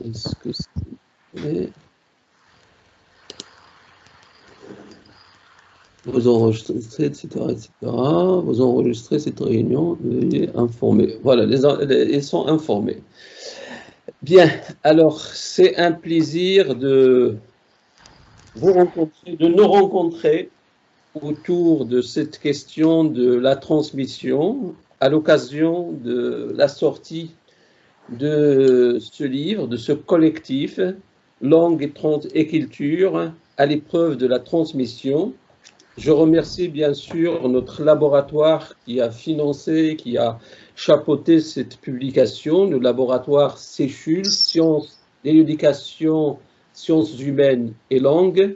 Est-ce que c'est... Vous enregistrez, etc., etc. Vous enregistrez cette réunion, veuillez informer. Voilà, ils sont informés. Bien, alors, c'est un plaisir de vous rencontrer, de nous rencontrer autour de cette question de la transmission à l'occasion de la sortie de ce livre, de ce collectif, Langue et culture à l'épreuve de la transmission. Je remercie bien sûr notre laboratoire qui a financé, qui a chapeauté cette publication, le laboratoire CECHUL, Sciences et Éducation, Sciences humaines et langues.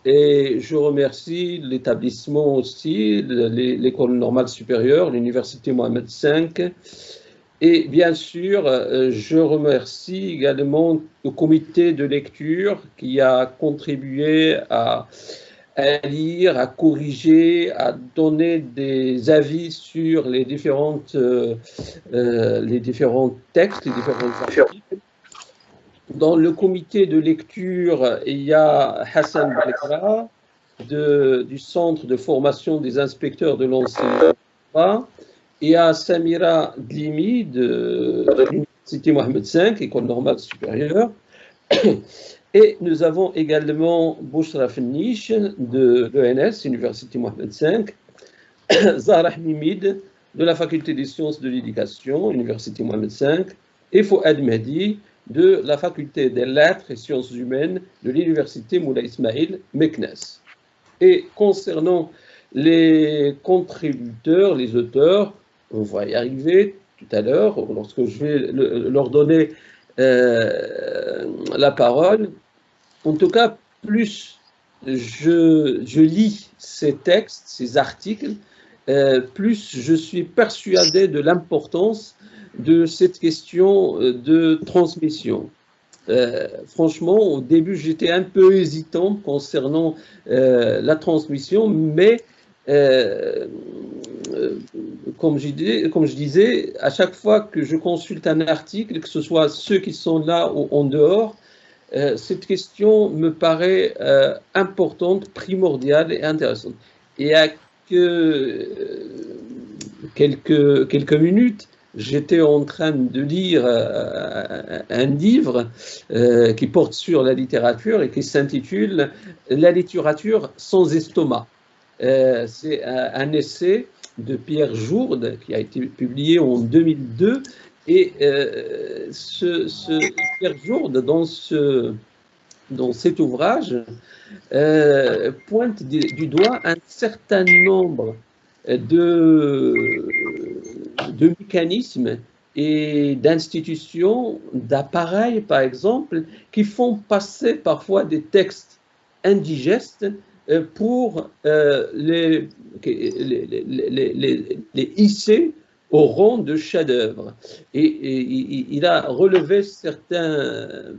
Et je remercie l'établissement aussi, l'École normale supérieure, l'Université Mohamed V. Et bien sûr, je remercie également le comité de lecture qui a contribué à lire, à corriger, à donner des avis sur les différents textes, les différents articles. Dans le comité de lecture, il y a Hassan Bekra du Centre de formation des inspecteurs de l'enseignement. Il y a Samira Glimi de l'Université Mohamed V, École normale supérieure. Et nous avons également Bouchra Fenniche de l'ENS, Université Mohamed V, Zahra Mimid de la Faculté des sciences de l'éducation, Université Mohamed V, et Fouad Mehdi de la Faculté des lettres et sciences humaines de l'Université Moulay Ismail, Meknès. Et concernant les contributeurs, les auteurs, on va y arriver tout à l'heure, lorsque je vais leur donner la parole. En tout cas, plus je lis ces textes, ces articles, plus je suis persuadé de l'importance de cette question de transmission. Franchement, au début, j'étais un peu hésitant concernant la transmission, mais comme je disais, à chaque fois que je consulte un article, que ce soit ceux qui sont là ou en dehors, cette question me paraît importante, primordiale et intéressante. Et à quelques minutes, j'étais en train de lire un livre qui porte sur la littérature et qui s'intitule « La littérature sans estomac ». C'est un essai de Pierre Jourde qui a été publié en 2002. Et Pierre Jourde, dans cet ouvrage, pointe du doigt un certain nombre de mécanismes et d'institutions, d'appareils, par exemple, qui font passer parfois des textes indigestes pour les hisser au rang de chef-d'œuvre. Et il a relevé certaines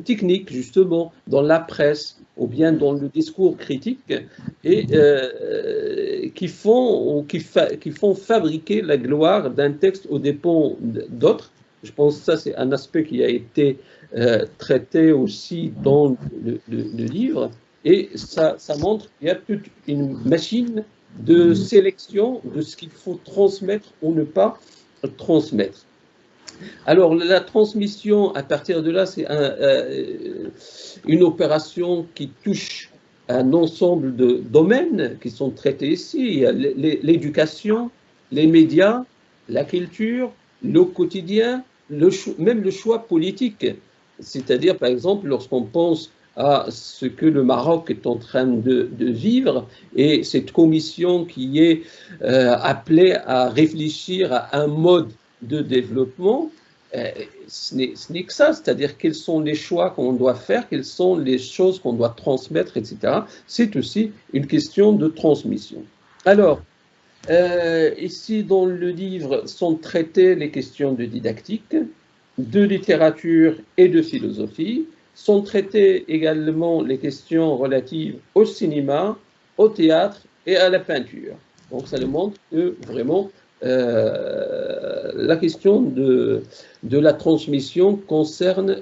techniques, justement, dans la presse ou bien dans le discours critique, et qui font fabriquer la gloire d'un texte aux dépens d'autres. Je pense que ça, c'est un aspect qui a été traité aussi dans le livre. Et ça montre qu'il y a toute une machine de sélection de ce qu'il faut transmettre ou ne pas transmettre. Alors, la transmission, à partir de là, c'est une opération qui touche un ensemble de domaines qui sont traités ici. Il y a l'éducation, les médias, la culture, le quotidien, même le choix politique. C'est-à-dire, par exemple, lorsqu'on pense à ce que le Maroc est en train de vivre et cette commission qui est appelée à réfléchir à un mode de développement, ce n'est que ça, c'est-à-dire quels sont les choix qu'on doit faire, quelles sont les choses qu'on doit transmettre, etc. C'est aussi une question de transmission. Alors, ici dans le livre sont traitées les questions de didactique, de littérature et de philosophie. Sont traitées également les questions relatives au cinéma, au théâtre et à la peinture. Donc ça nous montre que vraiment la question de la transmission concerne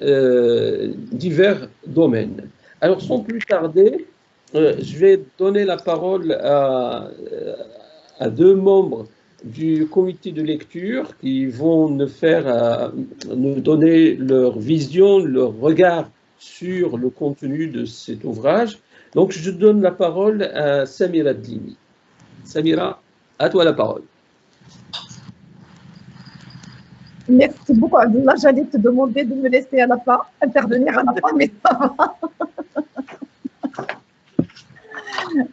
divers domaines. Alors, sans plus tarder, je vais donner la parole à deux membres du comité de lecture qui vont nous donner leur vision, leur regard sur le contenu de cet ouvrage. Donc, je donne la parole à Samira Dlimi. Samira, à toi la parole. Merci beaucoup, Abdullah. J'allais te demander de me laisser à la fin, intervenir à la fin, mais ça va.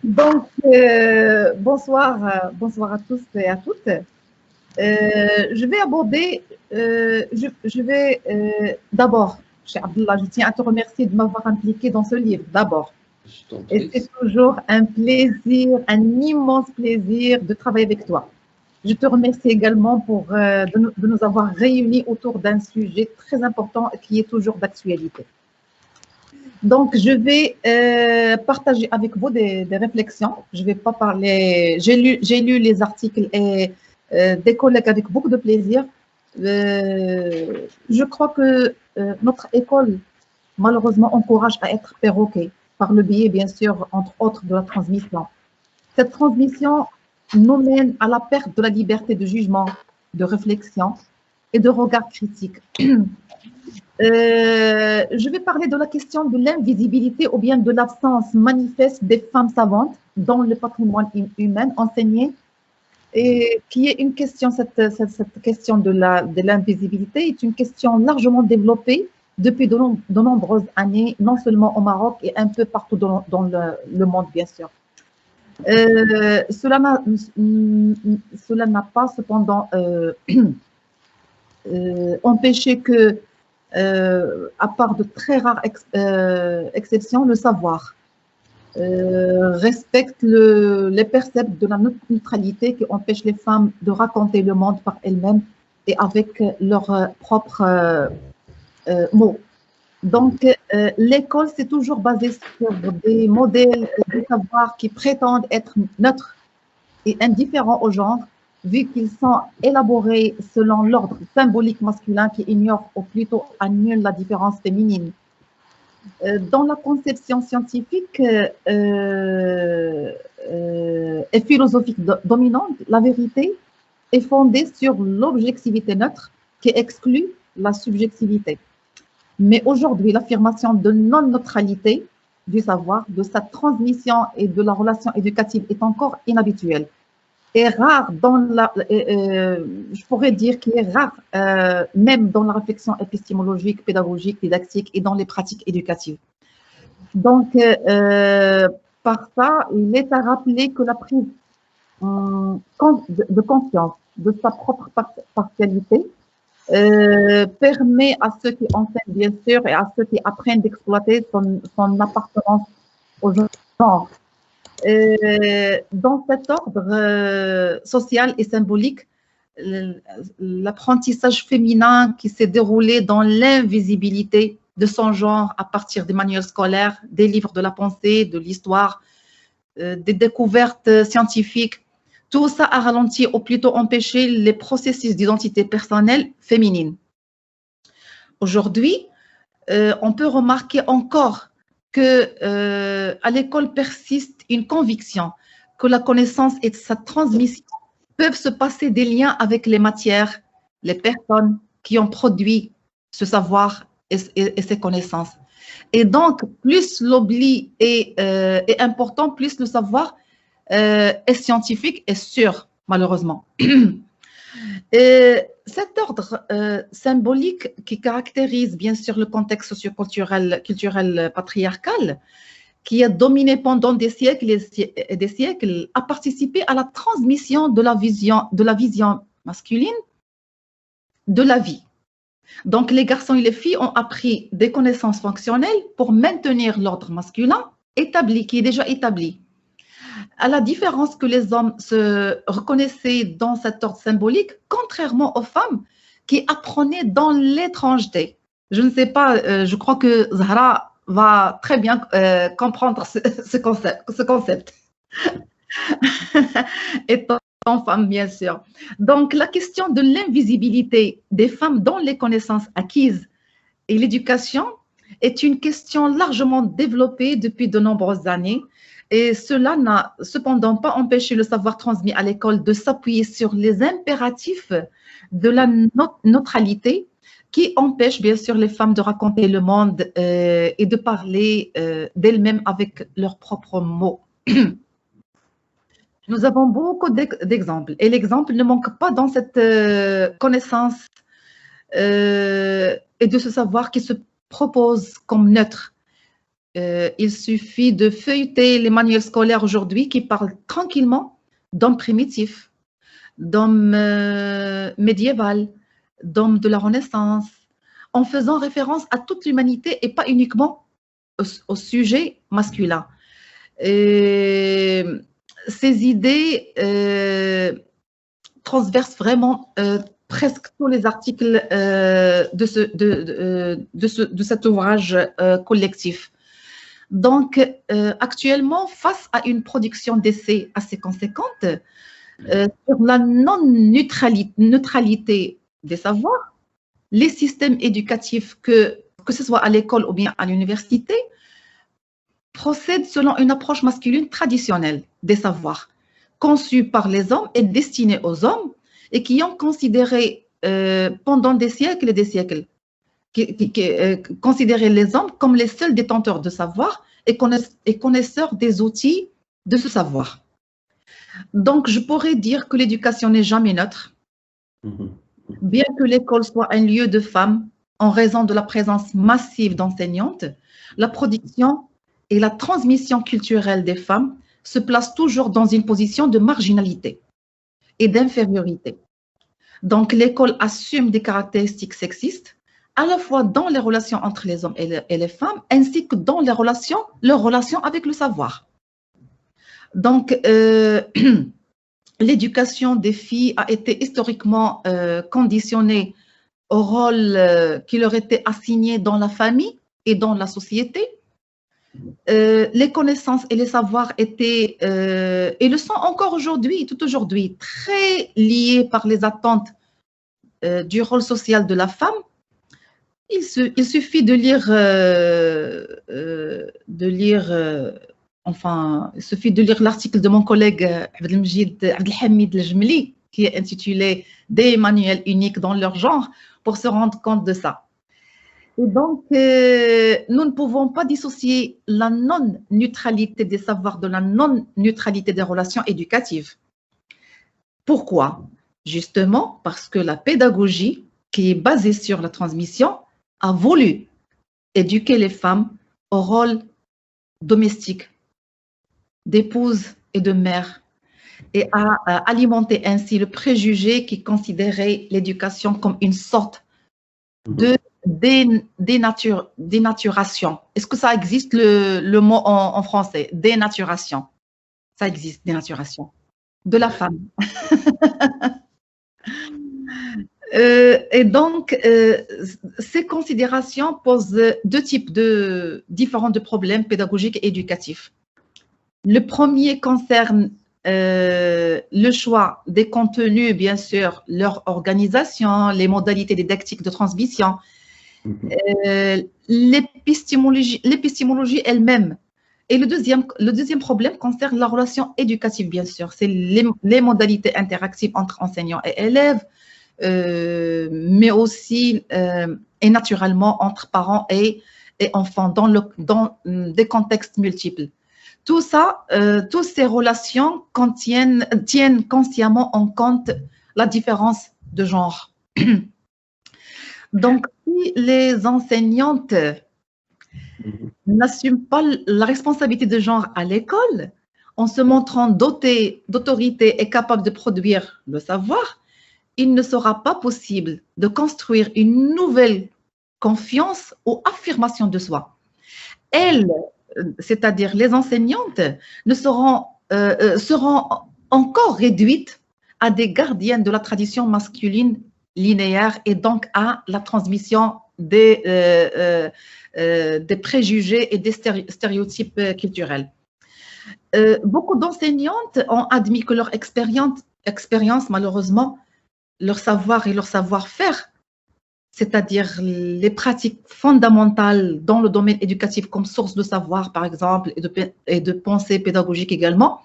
Donc, bonsoir à tous et à toutes. Je vais aborder, d'abord, cher Abdullah, je tiens à te remercier de m'avoir impliqué dans ce livre, d'abord. Et c'est toujours un plaisir, un immense plaisir de travailler avec toi. Je te remercie également de nous avoir réunis autour d'un sujet très important qui est toujours d'actualité. Donc, je vais partager avec vous des réflexions. Je ne vais pas parler. J'ai lu les articles et des collègues avec beaucoup de plaisir. Je crois que notre école, malheureusement, encourage à être perroquet par le biais, bien sûr, entre autres, de la transmission. Cette transmission nous mène à la perte de la liberté de jugement, de réflexion et de regard critique. Je vais parler de la question de l'invisibilité ou bien de l'absence manifeste des femmes savantes dans le patrimoine humain enseigné, et qui est une question, cette question de l'invisibilité est une question largement développée depuis de nombreuses années, non seulement au Maroc et un peu partout dans le monde, bien sûr. Cela n'a pas cependant empêché que, à part de très rares exceptions, le savoir respecte les préceptes de la neutralité qui empêchent les femmes de raconter le monde par elles-mêmes et avec leurs propres mots. Donc, l'école s'est toujours basée sur des modèles de savoir qui prétendent être neutres et indifférents au genre, vu qu'ils sont élaborés selon l'ordre symbolique masculin qui ignore ou plutôt annule la différence féminine. Dans la conception scientifique et philosophique dominante, la vérité est fondée sur l'objectivité neutre qui exclut la subjectivité. Mais aujourd'hui, l'affirmation de non-neutralité du savoir, de sa transmission et de la relation éducative est encore inhabituelle. Et rare je pourrais dire qu'il est rare même dans la réflexion épistémologique, pédagogique, didactique et dans les pratiques éducatives. Donc, par ça, il est à rappeler que la prise de conscience de sa propre partialité permet à ceux qui enseignent, bien sûr, et à ceux qui apprennent d'exploiter son appartenance au genre. Dans cet ordre social et symbolique, l'apprentissage féminin qui s'est déroulé dans l'invisibilité de son genre à partir des manuels scolaires, des livres de la pensée, de l'histoire, des découvertes scientifiques, tout ça a ralenti ou plutôt empêché les processus d'identité personnelle féminine. Aujourd'hui, on peut remarquer encore que à l'école persiste une conviction que la connaissance et sa transmission peuvent se passer des liens avec les matières, les personnes qui ont produit ce savoir et ces connaissances. Et donc, plus l'oubli est important, plus le savoir est scientifique et sûr, malheureusement. Cet ordre symbolique qui caractérise bien sûr le contexte socioculturel patriarcal, qui a dominé pendant des siècles et des siècles, a participé à la transmission de la vision masculine de la vie. Donc, les garçons et les filles ont appris des connaissances fonctionnelles pour maintenir l'ordre masculin qui est déjà établi. À la différence que les hommes se reconnaissaient dans cet ordre symbolique, contrairement aux femmes qui apprenaient dans l'étrangeté. Je ne sais pas, je crois que Zahra va très bien comprendre ce concept. Étant En femme, bien sûr. Donc, la question de l'invisibilité des femmes dans les connaissances acquises et l'éducation est une question largement développée depuis de nombreuses années. Et cela n'a cependant pas empêché le savoir transmis à l'école de s'appuyer sur les impératifs de la neutralité qui empêchent bien sûr les femmes de raconter le monde et de parler d'elles-mêmes avec leurs propres mots. Nous avons beaucoup d'exemples et l'exemple ne manque pas dans cette connaissance et de ce savoir qui se propose comme neutre. Il suffit de feuilleter les manuels scolaires aujourd'hui qui parlent tranquillement d'hommes primitifs, d'hommes médiévaux, d'hommes de la Renaissance, en faisant référence à toute l'humanité et pas uniquement au sujet masculin. Et ces idées transversent vraiment presque tous les articles de cet ouvrage collectif. Donc, actuellement, face à une production d'essais assez conséquente sur la non-neutralité des savoirs, les systèmes éducatifs, que ce soit à l'école ou bien à l'université, procèdent selon une approche masculine traditionnelle des savoirs, conçue par les hommes et destinée aux hommes, et qui ont considéré pendant des siècles et des siècles, considéré les hommes comme les seuls détenteurs de savoir et connaisseurs des outils de ce savoir. Donc, je pourrais dire que l'éducation n'est jamais neutre, bien que l'école soit un lieu de femmes en raison de la présence massive d'enseignantes, la production et la transmission culturelle des femmes se placent toujours dans une position de marginalité et d'infériorité. Donc, l'école assume des caractéristiques sexistes, à la fois dans les relations entre les hommes et les femmes, ainsi que dans leurs relations avec le savoir. Donc, l'éducation des filles a été historiquement conditionnée au rôle qui leur était assigné dans la famille et dans la société. Les connaissances et les savoirs étaient, et le sont encore aujourd'hui, tout aujourd'hui, très liés par les attentes du rôle social de la femme. Il suffit de lire l'article de mon collègue Abdelhamid Lejmeli, qui est intitulé « Des manuels uniques dans leur genre » pour se rendre compte de ça. Et donc, nous ne pouvons pas dissocier la non-neutralité des savoirs de la non-neutralité des relations éducatives. Pourquoi? Justement parce que la pédagogie, qui est basée sur la transmission, a voulu éduquer les femmes au rôle domestique, d'épouse et de mère, et a alimenté ainsi le préjugé qui considérait l'éducation comme une sorte de dénaturation. Est-ce que ça existe le mot en français? Dénaturation. Ça existe, dénaturation. De la femme. Et donc, ces considérations posent deux types différents de problèmes pédagogiques et éducatifs. Le premier concerne le choix des contenus, bien sûr, leur organisation, les modalités didactiques de transmission, l'épistémologie elle-même. Et le deuxième problème concerne la relation éducative, bien sûr. C'est les modalités interactives entre enseignants et élèves, mais aussi et naturellement entre parents et enfants dans des contextes multiples. Tout ça, toutes ces relations tiennent consciemment en compte la différence de genre. Donc, si les enseignantes n'assument pas la responsabilité de genre à l'école, en se montrant dotées d'autorité et capables de produire le savoir, il ne sera pas possible de construire une nouvelle confiance ou affirmation de soi. Elles, c'est-à-dire les enseignantes, seront encore réduites à des gardiennes de la tradition masculine linéaire et donc à la transmission des préjugés et des stéréotypes culturels. Beaucoup d'enseignantes ont admis que leur expérience expérience, malheureusement, leur savoir et leur savoir-faire, c'est-à-dire les pratiques fondamentales dans le domaine éducatif comme source de savoir, par exemple, et de pensée pédagogique également.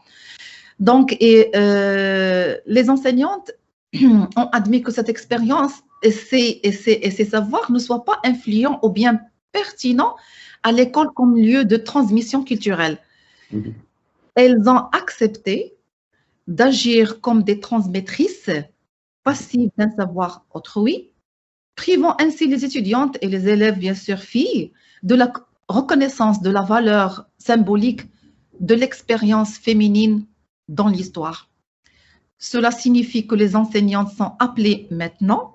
Donc, les enseignantes ont admis que cette expérience et ces savoirs ne soient pas influents ou bien pertinents à l'école comme lieu de transmission culturelle. Elles ont accepté d'agir comme des transmettrices passives d'un savoir autrui, privant ainsi les étudiantes et les élèves, bien sûr filles, de la reconnaissance de la valeur symbolique de l'expérience féminine dans l'histoire. Cela signifie que les enseignantes sont appelées maintenant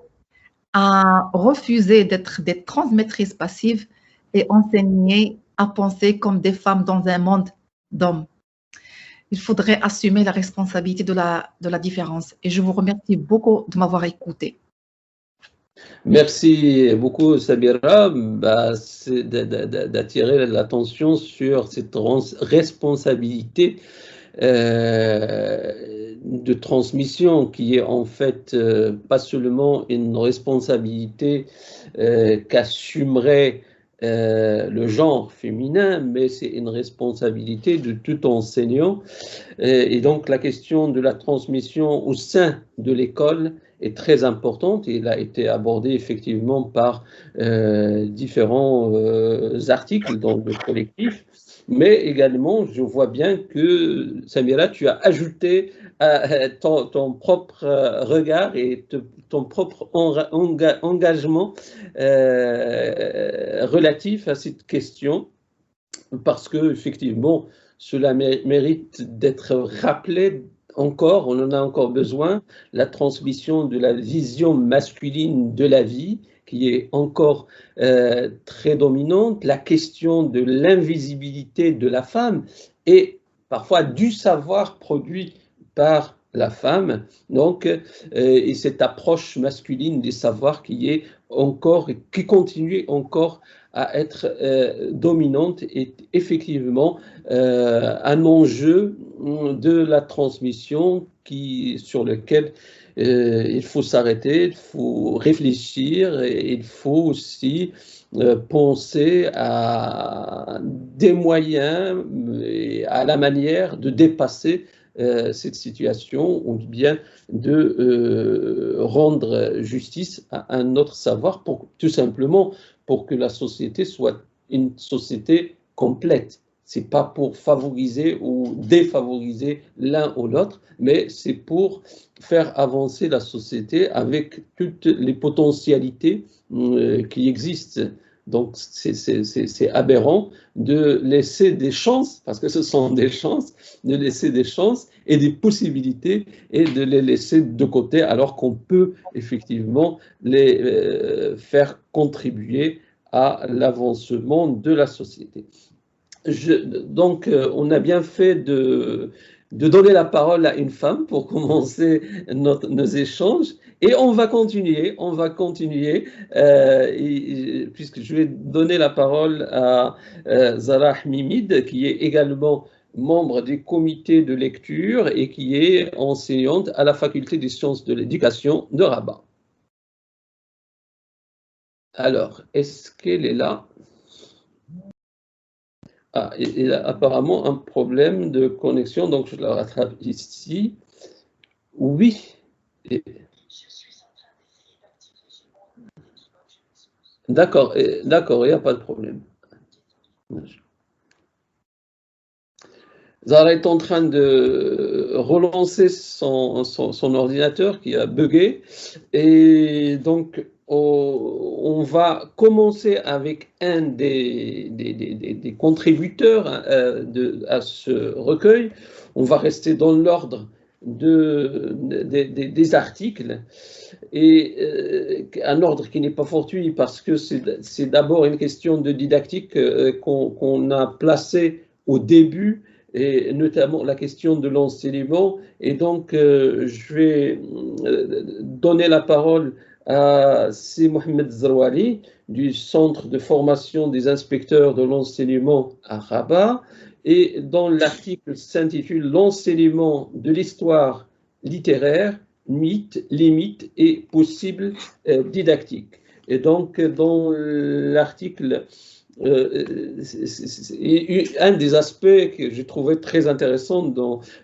à refuser d'être des transmettrices passives et enseigner à penser comme des femmes dans un monde d'hommes. Il faudrait assumer la responsabilité de la différence. Et je vous remercie beaucoup de m'avoir écouté. Merci beaucoup, Sabira, d'attirer l'attention sur cette responsabilité de transmission qui est en fait pas seulement une responsabilité qu'assumerait le genre féminin, mais c'est une responsabilité de tout enseignant. Et donc la question de la transmission au sein de l'école est très importante et elle a été abordée effectivement par différents articles dans le collectif. Mais également, je vois bien que, Samira, tu as ajouté ton propre regard et ton propre engagement relatif à cette question, parce que effectivement, cela mérite d'être rappelé encore, on en a encore besoin, la transmission de la vision masculine de la vie, qui est encore très dominante, la question de l'invisibilité de la femme et parfois du savoir produit par la femme, donc, et cette approche masculine des savoirs qui est encore, qui continue encore à être dominante est effectivement un enjeu de la transmission sur lequel il faut s'arrêter, il faut réfléchir et il faut aussi penser à des moyens et à la manière de dépasser cette situation ou bien de rendre justice à un autre savoir, tout simplement pour que la société soit une société complète. Ce n'est pas pour favoriser ou défavoriser l'un ou l'autre, mais c'est pour faire avancer la société avec toutes les potentialités qui existent. Donc, c'est aberrant de laisser des chances, parce que ce sont des chances, de laisser des chances et des possibilités et de les laisser de côté alors qu'on peut effectivement les faire contribuer à l'avancement de la société. Donc, on a bien fait de donner la parole à une femme pour commencer nos échanges. Et on va continuer, puisque je vais donner la parole à Zarah Mimid, qui est également membre des comités de lecture et qui est enseignante à la faculté des sciences de l'éducation de Rabat. Alors, est-ce qu'elle est là ? Ah, il a apparemment un problème de connexion, donc je la rattrape ici. Oui. D'accord, d'accord, il n'y a pas de problème. Zara est en train de relancer son ordinateur qui a bugué. Et donc, on va commencer avec un des contributeurs à ce recueil. On va rester dans l'ordre des articles et un ordre qui n'est pas fortuit parce que c'est d'abord une question de didactique qu'on a placée au début, et notamment la question de l'enseignement. Et donc, je vais donner la parole à Si Mohamed Zerwali du Centre de formation des inspecteurs de l'enseignement à Rabat. Et dans l'article s'intitule « L'enseignement de l'histoire littéraire, mythe, limite et possible didactique. Et donc, dans l'article, un des aspects que j'ai trouvé très intéressant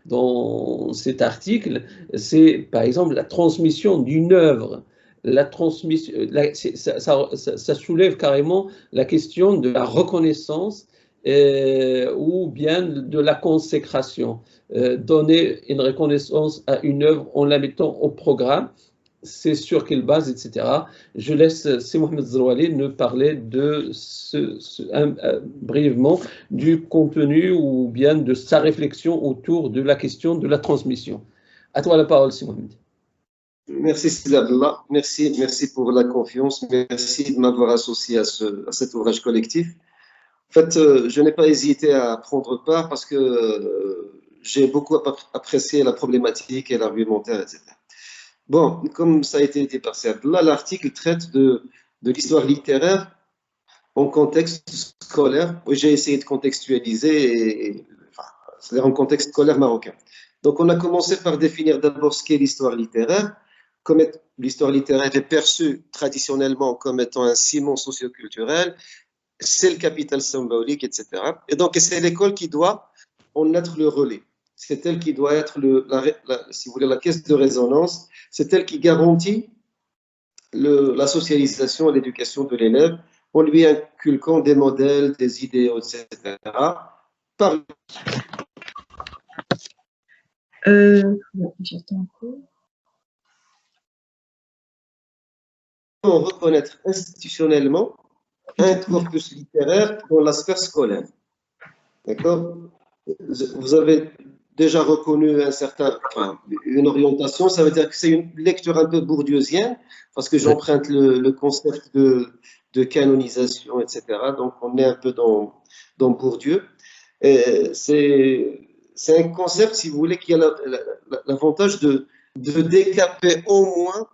dans cet article, c'est par exemple la transmission d'une œuvre. La transmission, ça soulève carrément la question de la reconnaissance ou bien de la consécration. Donner une reconnaissance à une œuvre en la mettant au programme, c'est sur quelle base, etc. Je laisse Mohamed Zerouali nous parler de brièvement du contenu ou bien de sa réflexion autour de la question de la transmission. À toi la parole, Mohamed. Merci Sidi Abdallah, merci pour la confiance, merci de m'avoir associé à cet ouvrage collectif. En fait, je n'ai pas hésité à prendre part parce que j'ai beaucoup apprécié la problématique et l'argumentaire, etc. Bon, comme ça a été dit par Sidi Abdallah, l'article traite de l'histoire littéraire en contexte scolaire. J'ai essayé de contextualiser, c'est-à-dire en contexte scolaire marocain. Donc, on a commencé par définir d'abord ce qu'est l'histoire littéraire. Comme l'histoire littéraire est perçue traditionnellement comme étant un ciment socioculturel, c'est le capital symbolique, etc. Et donc, c'est l'école qui doit en être le relais. C'est elle qui doit être, si vous voulez, la caisse de résonance. C'est elle qui garantit la socialisation et l'éducation de l'élève en lui inculquant des modèles, des idéaux, etc. J'attends encore. Reconnaître institutionnellement un corpus littéraire dans la sphère scolaire. D'accord? Vous avez déjà reconnu une orientation, ça veut dire que c'est une lecture un peu bourdieusienne, parce que j'emprunte le concept de canonisation, etc. Donc, on est un peu dans Bourdieu. C'est un concept, si vous voulez, qui a l'avantage de décaper au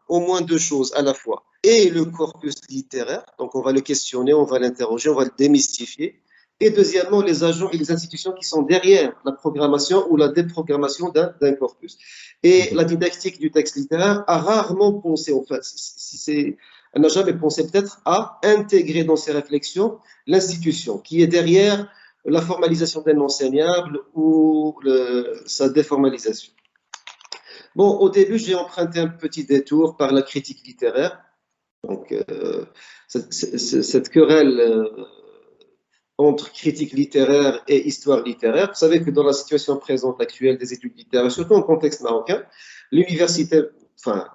moins deux choses à la fois. Et le corpus littéraire, donc on va le questionner, on va l'interroger, on va le démystifier. Et deuxièmement, les agents et les institutions qui sont derrière la programmation ou la déprogrammation d'un corpus. Et la didactique du texte littéraire a rarement pensé, enfin, elle n'a jamais pensé peut-être à intégrer dans ses réflexions l'institution qui est derrière la formalisation d'un enseignable ou sa déformalisation. Bon, au début, j'ai emprunté un petit détour par la critique littéraire. Donc, cette querelle entre critique littéraire et histoire littéraire. Vous savez que dans la situation présente actuelle des études littéraires, surtout en contexte marocain, l'université,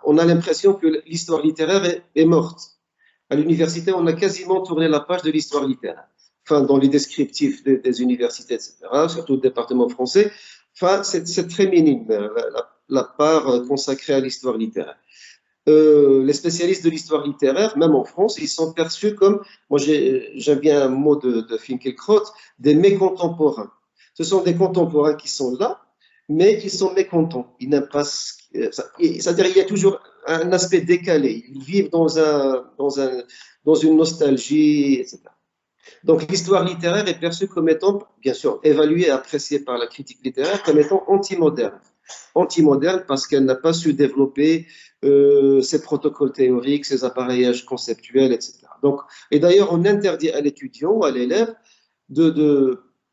on a l'impression que l'histoire littéraire est morte. À l'université, on a quasiment tourné la page de l'histoire littéraire. Dans les descriptifs des universités, etc., surtout le département français, c'est très minime la part consacrée à l'histoire littéraire. Les spécialistes de l'histoire littéraire, même en France, ils sont perçus comme, moi j'aime bien un mot de Finkielkraut, des mécontemporains. Ce sont des contemporains qui sont là, mais qui sont mécontents. Ils n'aiment pas, c'est-à-dire il y a toujours un aspect décalé. Ils vivent dans une nostalgie, etc. Donc l'histoire littéraire est perçue comme étant, bien sûr, évaluée et appréciée par la critique littéraire comme étant anti-moderne. Anti-moderne parce qu'elle n'a pas su développer ses protocoles théoriques, ses appareillages conceptuels, etc. Donc, et d'ailleurs, on interdit à l'étudiant ou à l'élève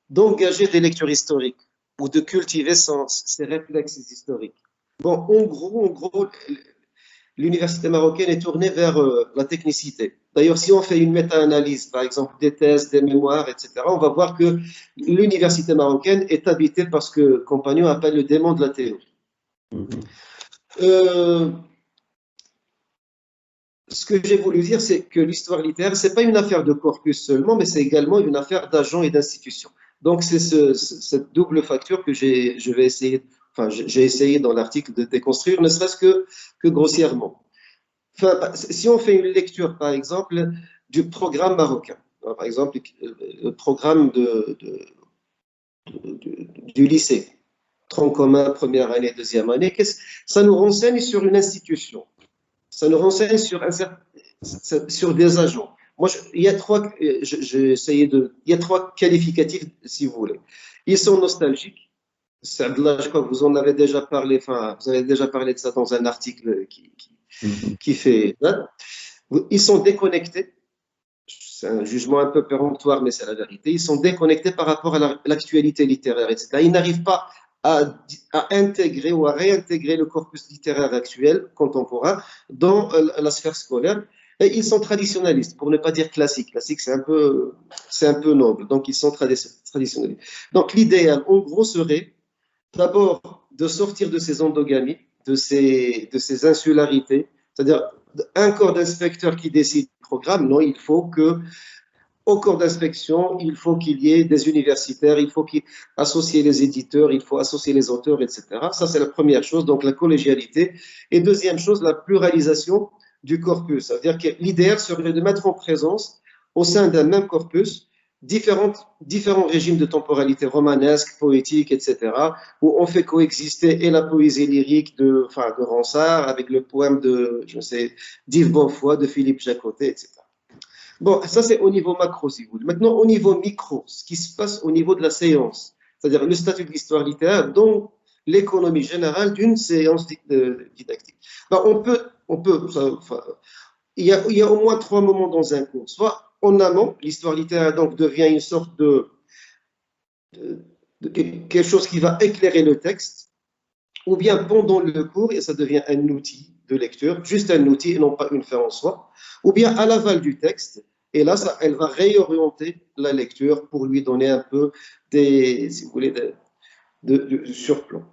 d'engager des lectures historiques ou de cultiver ses réflexes historiques. Bon, en gros, l'université marocaine est tournée vers la technicité. D'ailleurs, si on fait une méta-analyse, par exemple des thèses, des mémoires, etc., on va voir que l'université marocaine est habitée par ce que Compagnon appelle le démon de la théorie. Ce que j'ai voulu dire, c'est que l'histoire littéraire, ce n'est pas une affaire de corpus seulement, mais c'est également une affaire d'agents et d'institutions. Donc, c'est cette double facture que j'ai essayé dans l'article de déconstruire, ne serait-ce que grossièrement. Si on fait une lecture, par exemple, du programme marocain, par exemple, le programme du lycée, tronc commun, première année, deuxième année, ça nous renseigne sur une institution. Ça nous renseigne sur des agents. Moi, il y a trois qualificatifs, si vous voulez. Ils sont nostalgiques, Abdallah, je crois que vous en avez déjà parlé, enfin, vous avez déjà parlé de ça dans un article qui fait. Hein. Ils sont déconnectés. C'est un jugement un peu péremptoire, mais c'est la vérité. Ils sont déconnectés par rapport à l'actualité littéraire, etc. Ils n'arrivent pas à intégrer ou à réintégrer le corpus littéraire actuel, contemporain, dans la sphère scolaire. Et ils sont traditionnalistes, pour ne pas dire classiques. Classique, c'est un peu noble. Donc, ils sont traditionnalistes. Donc, l'idéal, en gros, serait d'abord de sortir de ces endogamies, de ces insularités, c'est-à-dire un corps d'inspecteurs qui décide du programme. Non, il faut que au corps d'inspection, il faut qu'il y ait des universitaires, il faut qu'il associer les éditeurs, il faut associer les auteurs, etc. Ça, c'est la première chose, donc la collégialité. Et deuxième chose, la pluralisation du corpus. C'est-à-dire que l'idéal serait de mettre en présence, au sein d'un même corpus, différents régimes de temporalité romanesque, poétique, etc., où on fait coexister et la poésie lyrique de Ronsard avec le poème d'Yves Bonfoy, de Philippe Jacotet, etc. Bon, ça c'est au niveau macro, si vous voulez. Maintenant, au niveau micro, ce qui se passe au niveau de la séance, c'est-à-dire le statut de l'histoire littéraire dans l'économie générale d'une séance didactique. Ben, il y a au moins 3 moments dans un cours. Soit en amont, l'histoire littéraire donc devient une sorte de quelque chose qui va éclairer le texte, ou bien pendant le cours, et ça devient un outil de lecture, juste un outil et non pas une fin en soi, ou bien à l'aval du texte, et là, elle va réorienter la lecture pour lui donner un peu si vous voulez, de surplomb.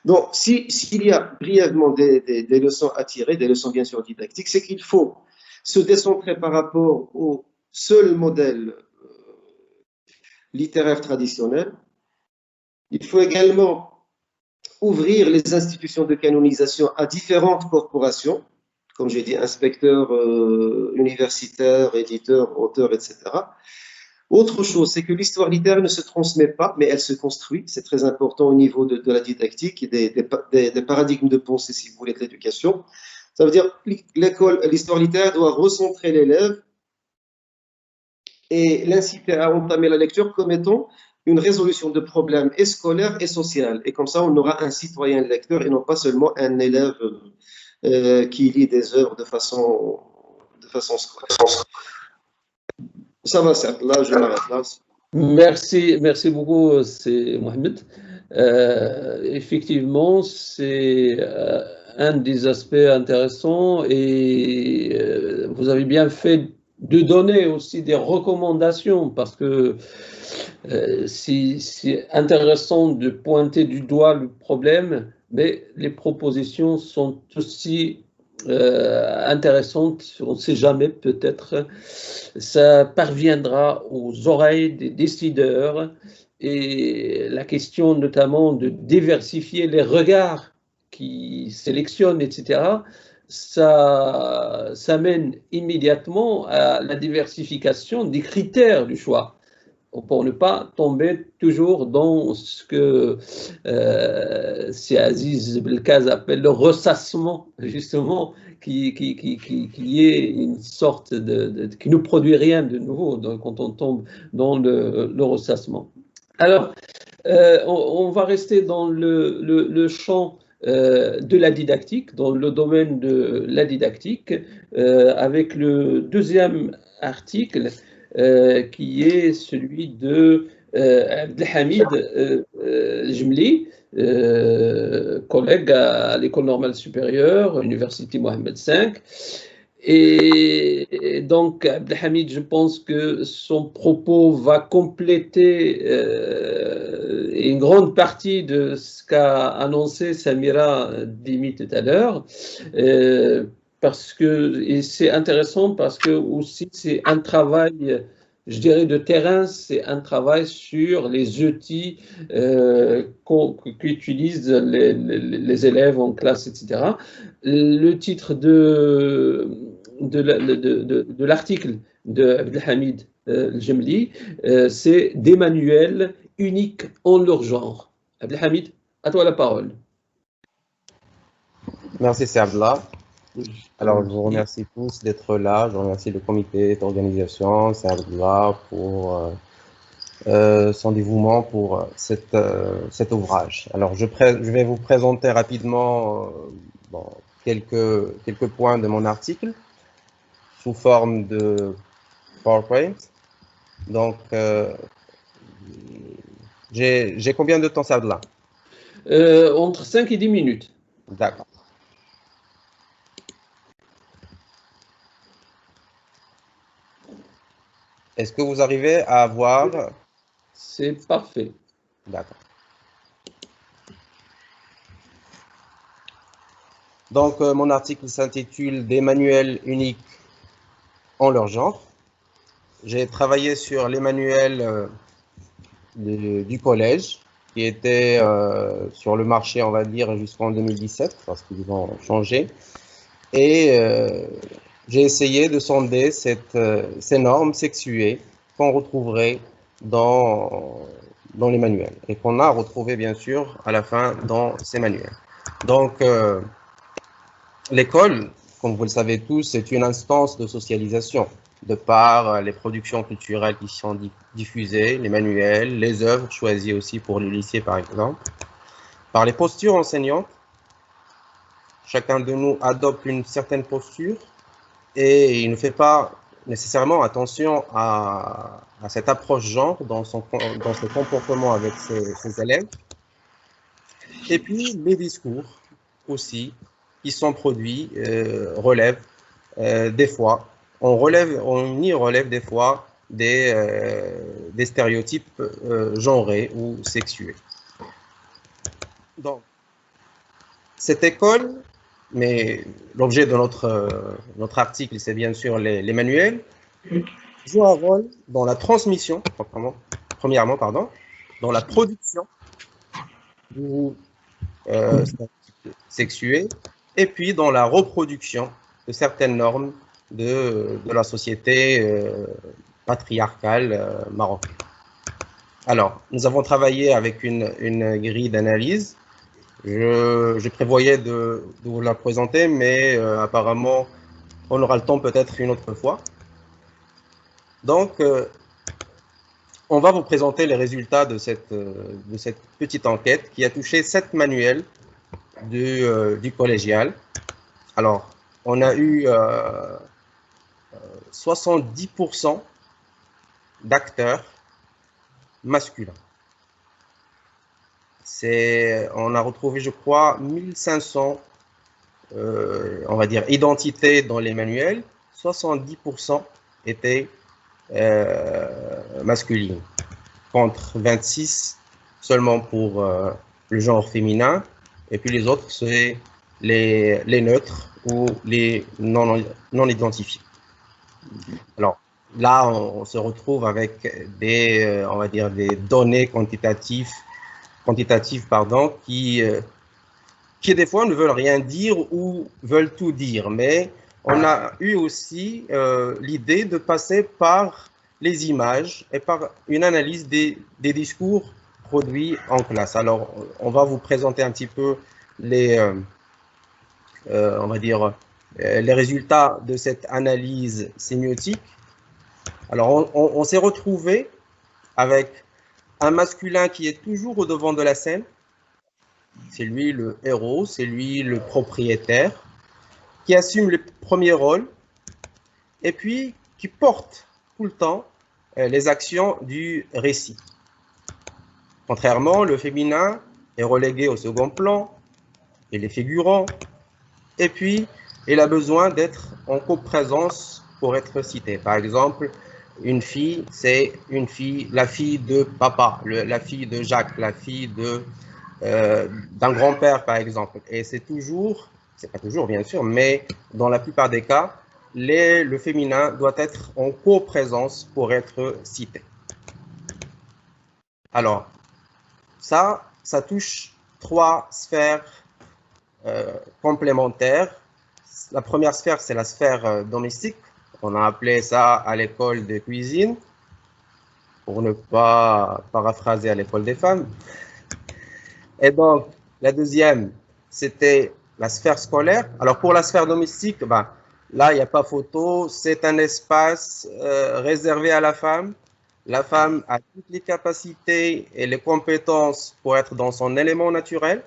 Donc, s'il y a brièvement des leçons à tirer, des leçons bien sûr didactiques, c'est qu'il faut se décentrer par rapport au seul modèle littéraire traditionnel. Il faut également ouvrir les institutions de canonisation à différentes corporations, comme j'ai dit, inspecteurs, universitaires, éditeurs, auteurs, etc. Autre chose, c'est que l'histoire littéraire ne se transmet pas, mais elle se construit. C'est très important au niveau de la didactique et des paradigmes de pensée, si vous voulez, de l'éducation. Ça veut dire que l'histoire littéraire doit recentrer l'élève et l'inciter à entamer la lecture comme étant une résolution de problèmes et scolaires et sociaux. Et comme ça, on aura un citoyen lecteur et non pas seulement un élève qui lit des œuvres de façon scolaire. Ça va, certes. Là, je m'arrête là. Merci beaucoup, c'est Mohamed. Effectivement, c'est un des aspects intéressants et vous avez bien fait de donner aussi des recommandations parce que c'est intéressant de pointer du doigt le problème, mais les propositions sont aussi intéressantes. On ne sait jamais, peut-être ça parviendra aux oreilles des décideurs et la question notamment de diversifier les regards qui sélectionnent, etc., ça mène immédiatement à la diversification des critères du choix, pour ne pas tomber toujours dans ce que c'est Aziz Belkaz appelle le ressassement, justement, qui est une sorte qui ne produit rien de nouveau quand on tombe dans le ressassement. Alors, on va rester dans le champ de la didactique, dans le domaine de la dictique, avec le deuxième article qui est celui de Abdelhamid Jemli, collègue à l'École normale supérieure, Université Mohammed V. Et donc, Abdelhamid, je pense que son propos va compléter une grande partie de ce qu'a annoncé Samira Dimi tout à l'heure. Parce que, et c'est intéressant parce que aussi c'est un travail, je dirais, de terrain, c'est un travail sur les outils qu'utilisent les élèves en classe, etc. Le titre de l'article de Abdelhamid Jemli, c'est « Des manuels uniques en leur genre ». Abdelhamid, à toi la parole. Merci Abdallah. Alors, je vous remercie tous d'être là. Je remercie le comité d'organisation, Abdallah, pour son dévouement pour cet ouvrage. Alors, je vais vous présenter rapidement quelques points de mon article sous forme de PowerPoint. Donc, j'ai combien de temps ça de là? Entre 5 et 10 minutes. D'accord. Est-ce que vous arrivez à voir? C'est parfait. D'accord. Donc, mon article s'intitule « Des manuels uniques en leur genre ». J'ai travaillé sur les manuels du collège, qui étaient sur le marché, on va dire, jusqu'en 2017, parce qu'ils ont changé. Et j'ai essayé de sonder ces normes sexuées qu'on retrouverait dans les manuels, et qu'on a retrouvé, bien sûr, à la fin dans ces manuels. Donc, l'école, comme vous le savez tous, c'est une instance de socialisation, de par les productions culturelles qui sont diffusées, les manuels, les œuvres choisies aussi pour le lycée, par exemple, par les postures enseignantes. Chacun de nous adopte une certaine posture et il ne fait pas nécessairement attention à cette approche genre dans ses comportements avec ses élèves. Et puis, les discours aussi qui sont produits relèvent des fois, on y relève des fois des stéréotypes genrés ou sexués. Donc, cette école, mais l'objet de notre article, c'est bien sûr les manuels, joue un rôle dans la transmission, premièrement, dans la production ou sexuée, et puis dans la reproduction de certaines normes de la société patriarcale marocaine. Alors, nous avons travaillé avec une grille d'analyse. Je prévoyais de vous la présenter, mais apparemment, on aura le temps peut-être une autre fois. Donc, on va vous présenter les résultats de cette petite enquête qui a touché 7 manuels du collégial. Alors, on a eu 70% d'acteurs masculins. On a retrouvé, je crois, 1500, on va dire, identités dans les manuels. 70% étaient masculines, contre 26 seulement pour le genre féminin, et puis les autres, c'est les neutres ou les non identifiés. Alors, là, on se retrouve avec on va dire, des données quantitatives, qui des fois ne veulent rien dire ou veulent tout dire. Mais on a eu aussi l'idée de passer par les images et par une analyse des discours produits en classe. Alors, on va vous présenter un petit peu on va dire, les résultats de cette analyse sémiotique. Alors, on s'est retrouvé avec un masculin qui est toujours au devant de la scène. C'est lui le héros, c'est lui le propriétaire, qui assume les premiers rôles et puis qui porte tout le temps les actions du récit. Contrairement, le féminin est relégué au second plan, il est figurant, et puis il a besoin d'être en coprésence pour être cité. Par exemple, une fille, c'est la fille de papa, la fille de Jacques, la fille d'un grand-père, par exemple. Et c'est pas toujours bien sûr, mais dans la plupart des cas, le féminin doit être en coprésence pour être cité. Alors, ça touche 3 sphères complémentaires. La première sphère, c'est la sphère domestique. On a appelé ça à l'école de cuisine, pour ne pas paraphraser à l'école des femmes. Et donc, la deuxième, c'était la sphère scolaire. Alors, pour la sphère domestique, là, il n'y a pas photo. C'est un espace réservé à la femme. la femme a toutes les capacités et les compétences pour être dans son élément naturel,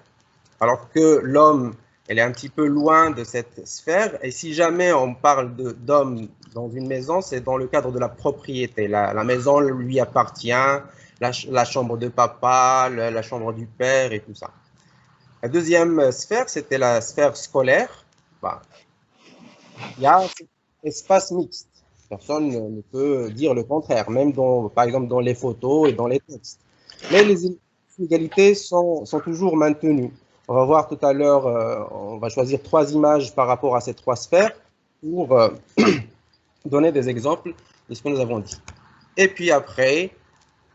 alors que l'homme, elle est un petit peu loin de cette sphère. Et si jamais on parle d'homme dans une maison, c'est dans le cadre de la propriété. La maison lui appartient, la chambre de papa, la chambre du père et tout ça. La deuxième sphère, c'était la sphère scolaire. Il y a cet espace mixte. Personne ne peut dire le contraire, même par exemple dans les photos et dans les textes. Mais les inégalités sont toujours maintenues. On va voir tout à l'heure, on va choisir 3 images par rapport à ces 3 sphères pour donner des exemples de ce que nous avons dit. Et puis après,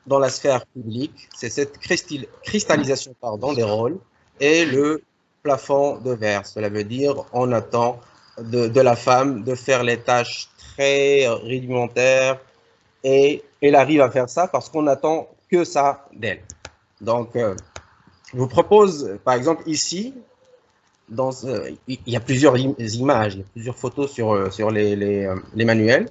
dans la sphère publique, c'est cette cristallisation des rôles et le plafond de verre. Cela veut dire on attend de la femme de faire les tâches très rudimentaires et elle arrive à faire ça parce qu'on n'attend que ça d'elle. Donc, je vous propose, par exemple, ici, il y a plusieurs images, il y a plusieurs photos sur les manuels,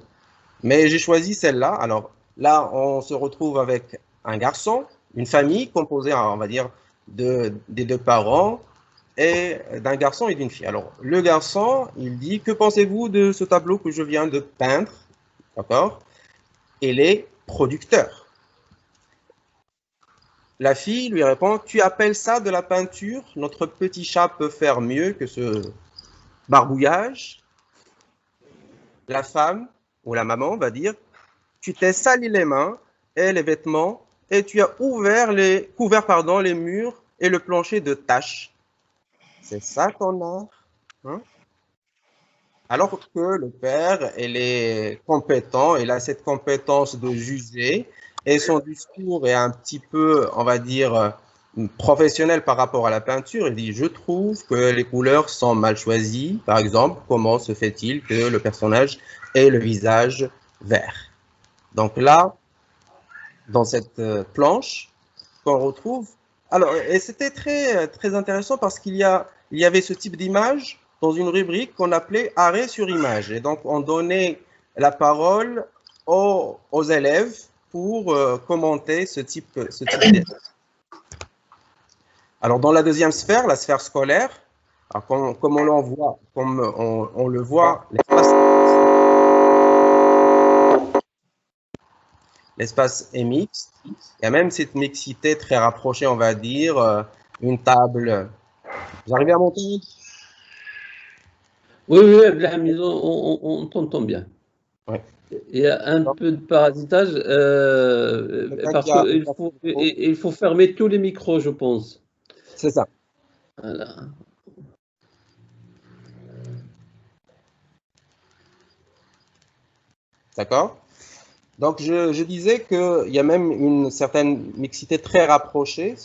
mais j'ai choisi celle-là. Alors là, on se retrouve avec un garçon, une famille composée, on va dire, des 2 parents et d'un garçon et d'une fille. Alors, le garçon, il dit, que pensez-vous de ce tableau que je viens de peindre? D'accord? Il est producteur. La fille lui répond, tu appelles ça de la peinture? Notre petit chat peut faire mieux que ce barbouillage. La femme ou la maman va dire, tu t'es sali les mains et les vêtements et tu as couvert les murs et le plancher de taches. C'est ça ton art, hein? Alors que le père, il est compétent, il a cette compétence de juger et son discours est un petit peu, on va dire, professionnel par rapport à la peinture. Il dit, je trouve que les couleurs sont mal choisies. Par exemple, comment se fait-il que le personnage ait le visage vert? Donc là, dans cette planche qu'on retrouve, alors, et c'était très, très intéressant parce qu'il y avait ce type d'image dans une rubrique qu'on appelait arrêt sur image. Et donc, on donnait la parole aux élèves pour commenter ce type d'image. Alors, dans la deuxième sphère, la sphère scolaire, alors, comme on le voit, l'espace est mixte. Il y a même cette mixité très rapprochée, on va dire, une table. Vous arrivez à monter? Oui, Abdelhamid, on t'entend bien. Ouais. Il y a un peu de parasitage, parce qu'il faut fermer tous les micros, je pense. C'est ça. Voilà. D'accord? Donc, je disais qu'il y a même une certaine mixité très rapprochée.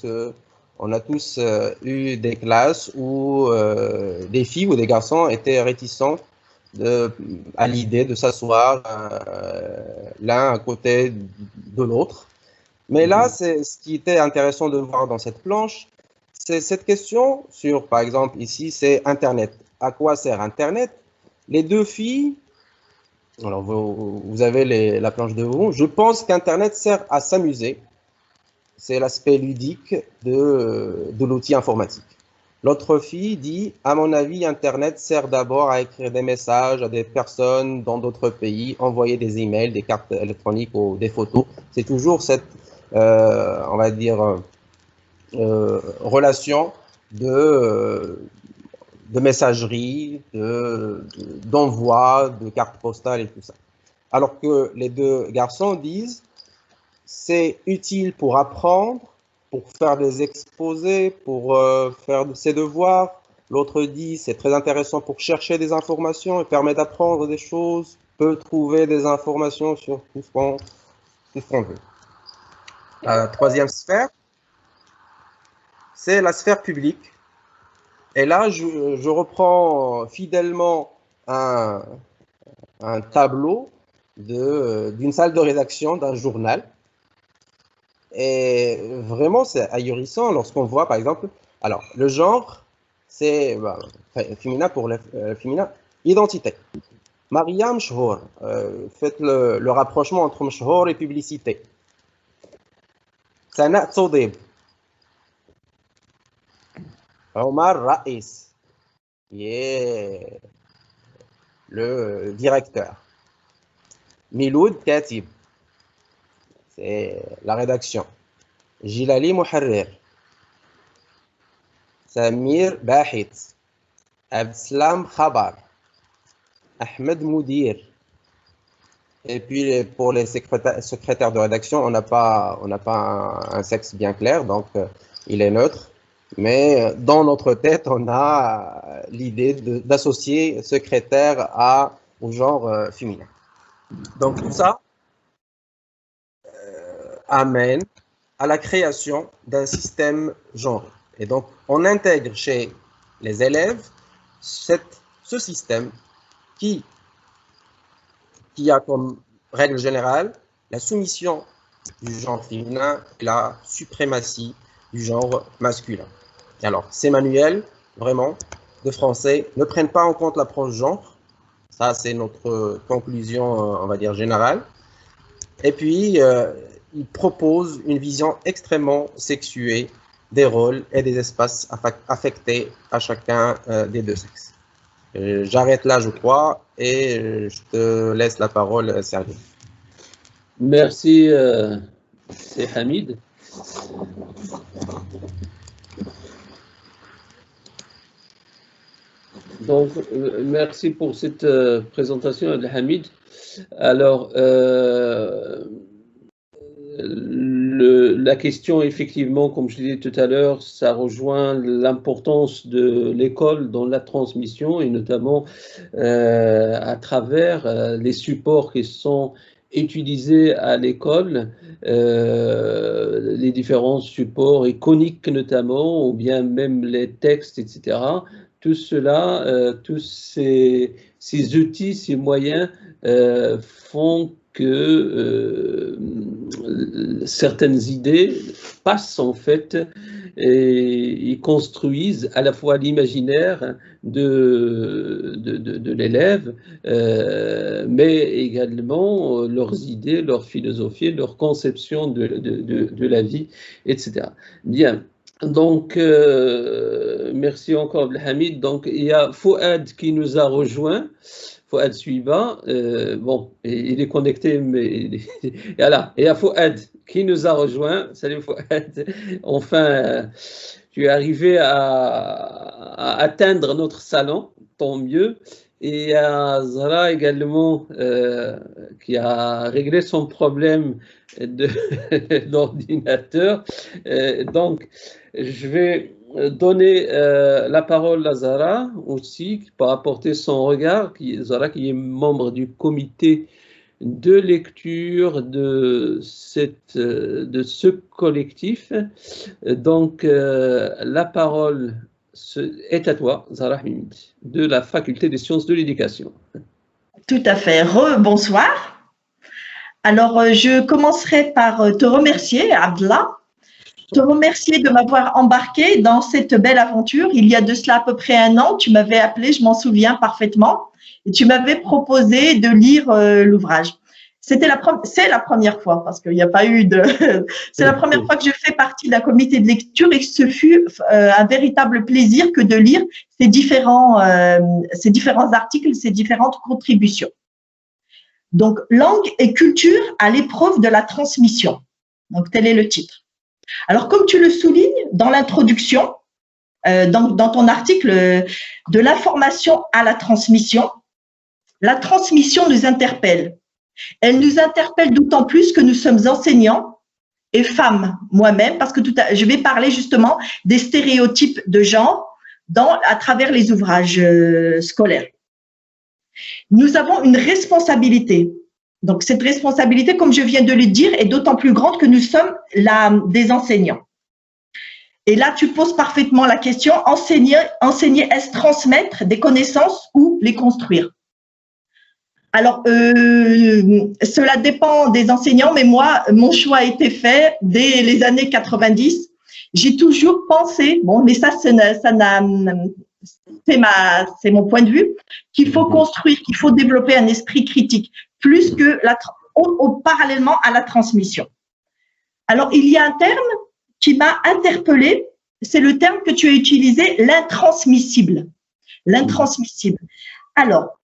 On a tous eu des classes où des filles ou des garçons étaient réticents à l'idée de s'asseoir l'un à côté de l'autre. Mais là, ce qui était intéressant de voir dans cette planche, c'est cette question sur, par exemple, ici, c'est Internet. À quoi sert Internet? Les 2 filles, alors vous avez la planche de vous, je pense qu'Internet sert à s'amuser. C'est l'aspect ludique de l'outil informatique. L'autre fille dit, à mon avis, Internet sert d'abord à écrire des messages à des personnes dans d'autres pays, envoyer des emails, des cartes électroniques ou des photos. C'est toujours cette, on va dire, relation de messagerie, d'envoi, de cartes postales et tout ça. Alors que les 2 garçons disent, c'est utile pour apprendre, pour faire des exposés, pour faire ses devoirs. L'autre dit, c'est très intéressant pour chercher des informations et permet d'apprendre des choses, peut trouver des informations sur tout ce qu'on veut. La 3e sphère, c'est la sphère publique. Et là, je reprends fidèlement un tableau d'une salle de rédaction d'un journal. Et vraiment, c'est ahurissant lorsqu'on voit, par exemple, alors, le genre, c'est féminin pour le féminin, identité. Mariam Mshhour, faites le rapprochement entre Mshhour et publicité. Sana Tsoudib. Omar Raïs, qui est le directeur. Miloud Katib, c'est la rédaction. Jilali Muharrir. Samir Bahit. Abdeslam Khabar. Ahmed Moudir. Et puis pour les secrétaires de rédaction, on n'a pas un sexe bien clair, donc il est neutre. Mais dans notre tête, on a l'idée d'associer secrétaire au genre féminin. Donc tout ça amène à la création d'un système genré. Et donc on intègre chez les élèves ce système qui a comme règle générale la soumission du genre féminin et la suprématie du genre masculin. Alors, ces manuels, vraiment, de français, ne prennent pas en compte l'approche genre. Ça, c'est notre conclusion, on va dire, générale. Et puis, ils proposent une vision extrêmement sexuée des rôles et des espaces affectés à chacun des deux sexes. J'arrête là, je crois, et je te laisse la parole, Sergio. Merci, c'est Hamid. Donc, merci pour cette présentation, Hamid. Alors, la question, effectivement, comme je disais tout à l'heure, ça rejoint l'importance de l'école dans la transmission et notamment à travers les supports qui sont utilisés à l'école, les différents supports iconiques notamment, ou bien même les textes, etc. Tout cela, tous ces outils, ces moyens font que certaines idées passent en fait et construisent à la fois l'imaginaire de l'élève, mais également leurs idées, leur philosophie, leur conception de la vie, etc. Bien. Donc, merci encore, Abdelhamid. Donc, il y a Fouad qui nous a rejoint. Fouad Suiba, bon, il est connecté, mais voilà. Et il y a Fouad qui nous a rejoint. Salut Fouad. Enfin, tu es arrivé à atteindre notre salon, tant mieux. Et il y a Zara également qui a réglé son problème d'ordinateur. Donc, je vais donner la parole à Zara aussi pour apporter son regard. Zara qui est membre du comité de lecture de ce collectif. Donc, la parole est à toi, Zara Hamid, de la Faculté des sciences de l'éducation. Tout à fait. Bonsoir. Alors, je commencerai par te remercier, Abdallah, te remercier de m'avoir embarqué dans cette belle aventure. Il y a de cela à peu près 1 an, tu m'avais appelé, je m'en souviens parfaitement, et tu m'avais proposé de lire l'ouvrage. C'est la première fois, parce qu'il n'y a pas eu de… C'est la première fois que je fais partie d'un comité de lecture et ce fut un véritable plaisir que de lire ces différents articles, ces différentes contributions. Donc, langue et culture à l'épreuve de la transmission. Donc, tel est le titre. Alors, comme tu le soulignes dans l'introduction, dans ton article de l'information à la transmission nous interpelle. Elle nous interpelle d'autant plus que nous sommes enseignants et femmes, moi-même, parce que je vais parler justement des stéréotypes de genre à travers les ouvrages scolaires. Nous avons une responsabilité. Donc, cette responsabilité, comme je viens de le dire, est d'autant plus grande que nous sommes des enseignants. Et là, tu poses parfaitement la question, enseigner, est-ce transmettre des connaissances ou les construire? Alors, cela dépend des enseignants, mais moi, mon choix a été fait dès les années 90. J'ai toujours pensé, bon, mais ça c'est mon point de vue, qu'il faut construire, qu'il faut développer un esprit critique, plus que parallèlement à la transmission. Alors, il y a un terme qui m'a interpellée, c'est le terme que tu as utilisé, l'intransmissible. L'intransmissible. Alors,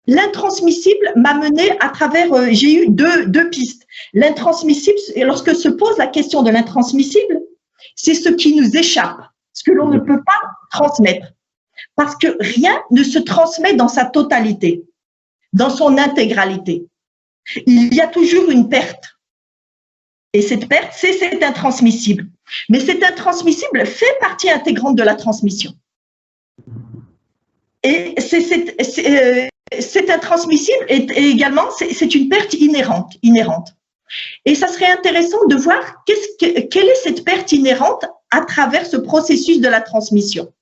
l'intransmissible m'a mené à travers, j'ai eu deux pistes. L'intransmissible, lorsque se pose la question de l'intransmissible, c'est ce qui nous échappe, ce que l'on ne peut pas transmettre. Parce que rien ne se transmet dans sa totalité, dans son intégralité. Il y a toujours une perte. Et cette perte, c'est cet intransmissible. Mais cet intransmissible fait partie intégrante de la transmission. Et cet intransmissible est également, c'est une perte inhérente. Et ça serait intéressant de voir quelle est cette perte inhérente à travers ce processus de la transmission.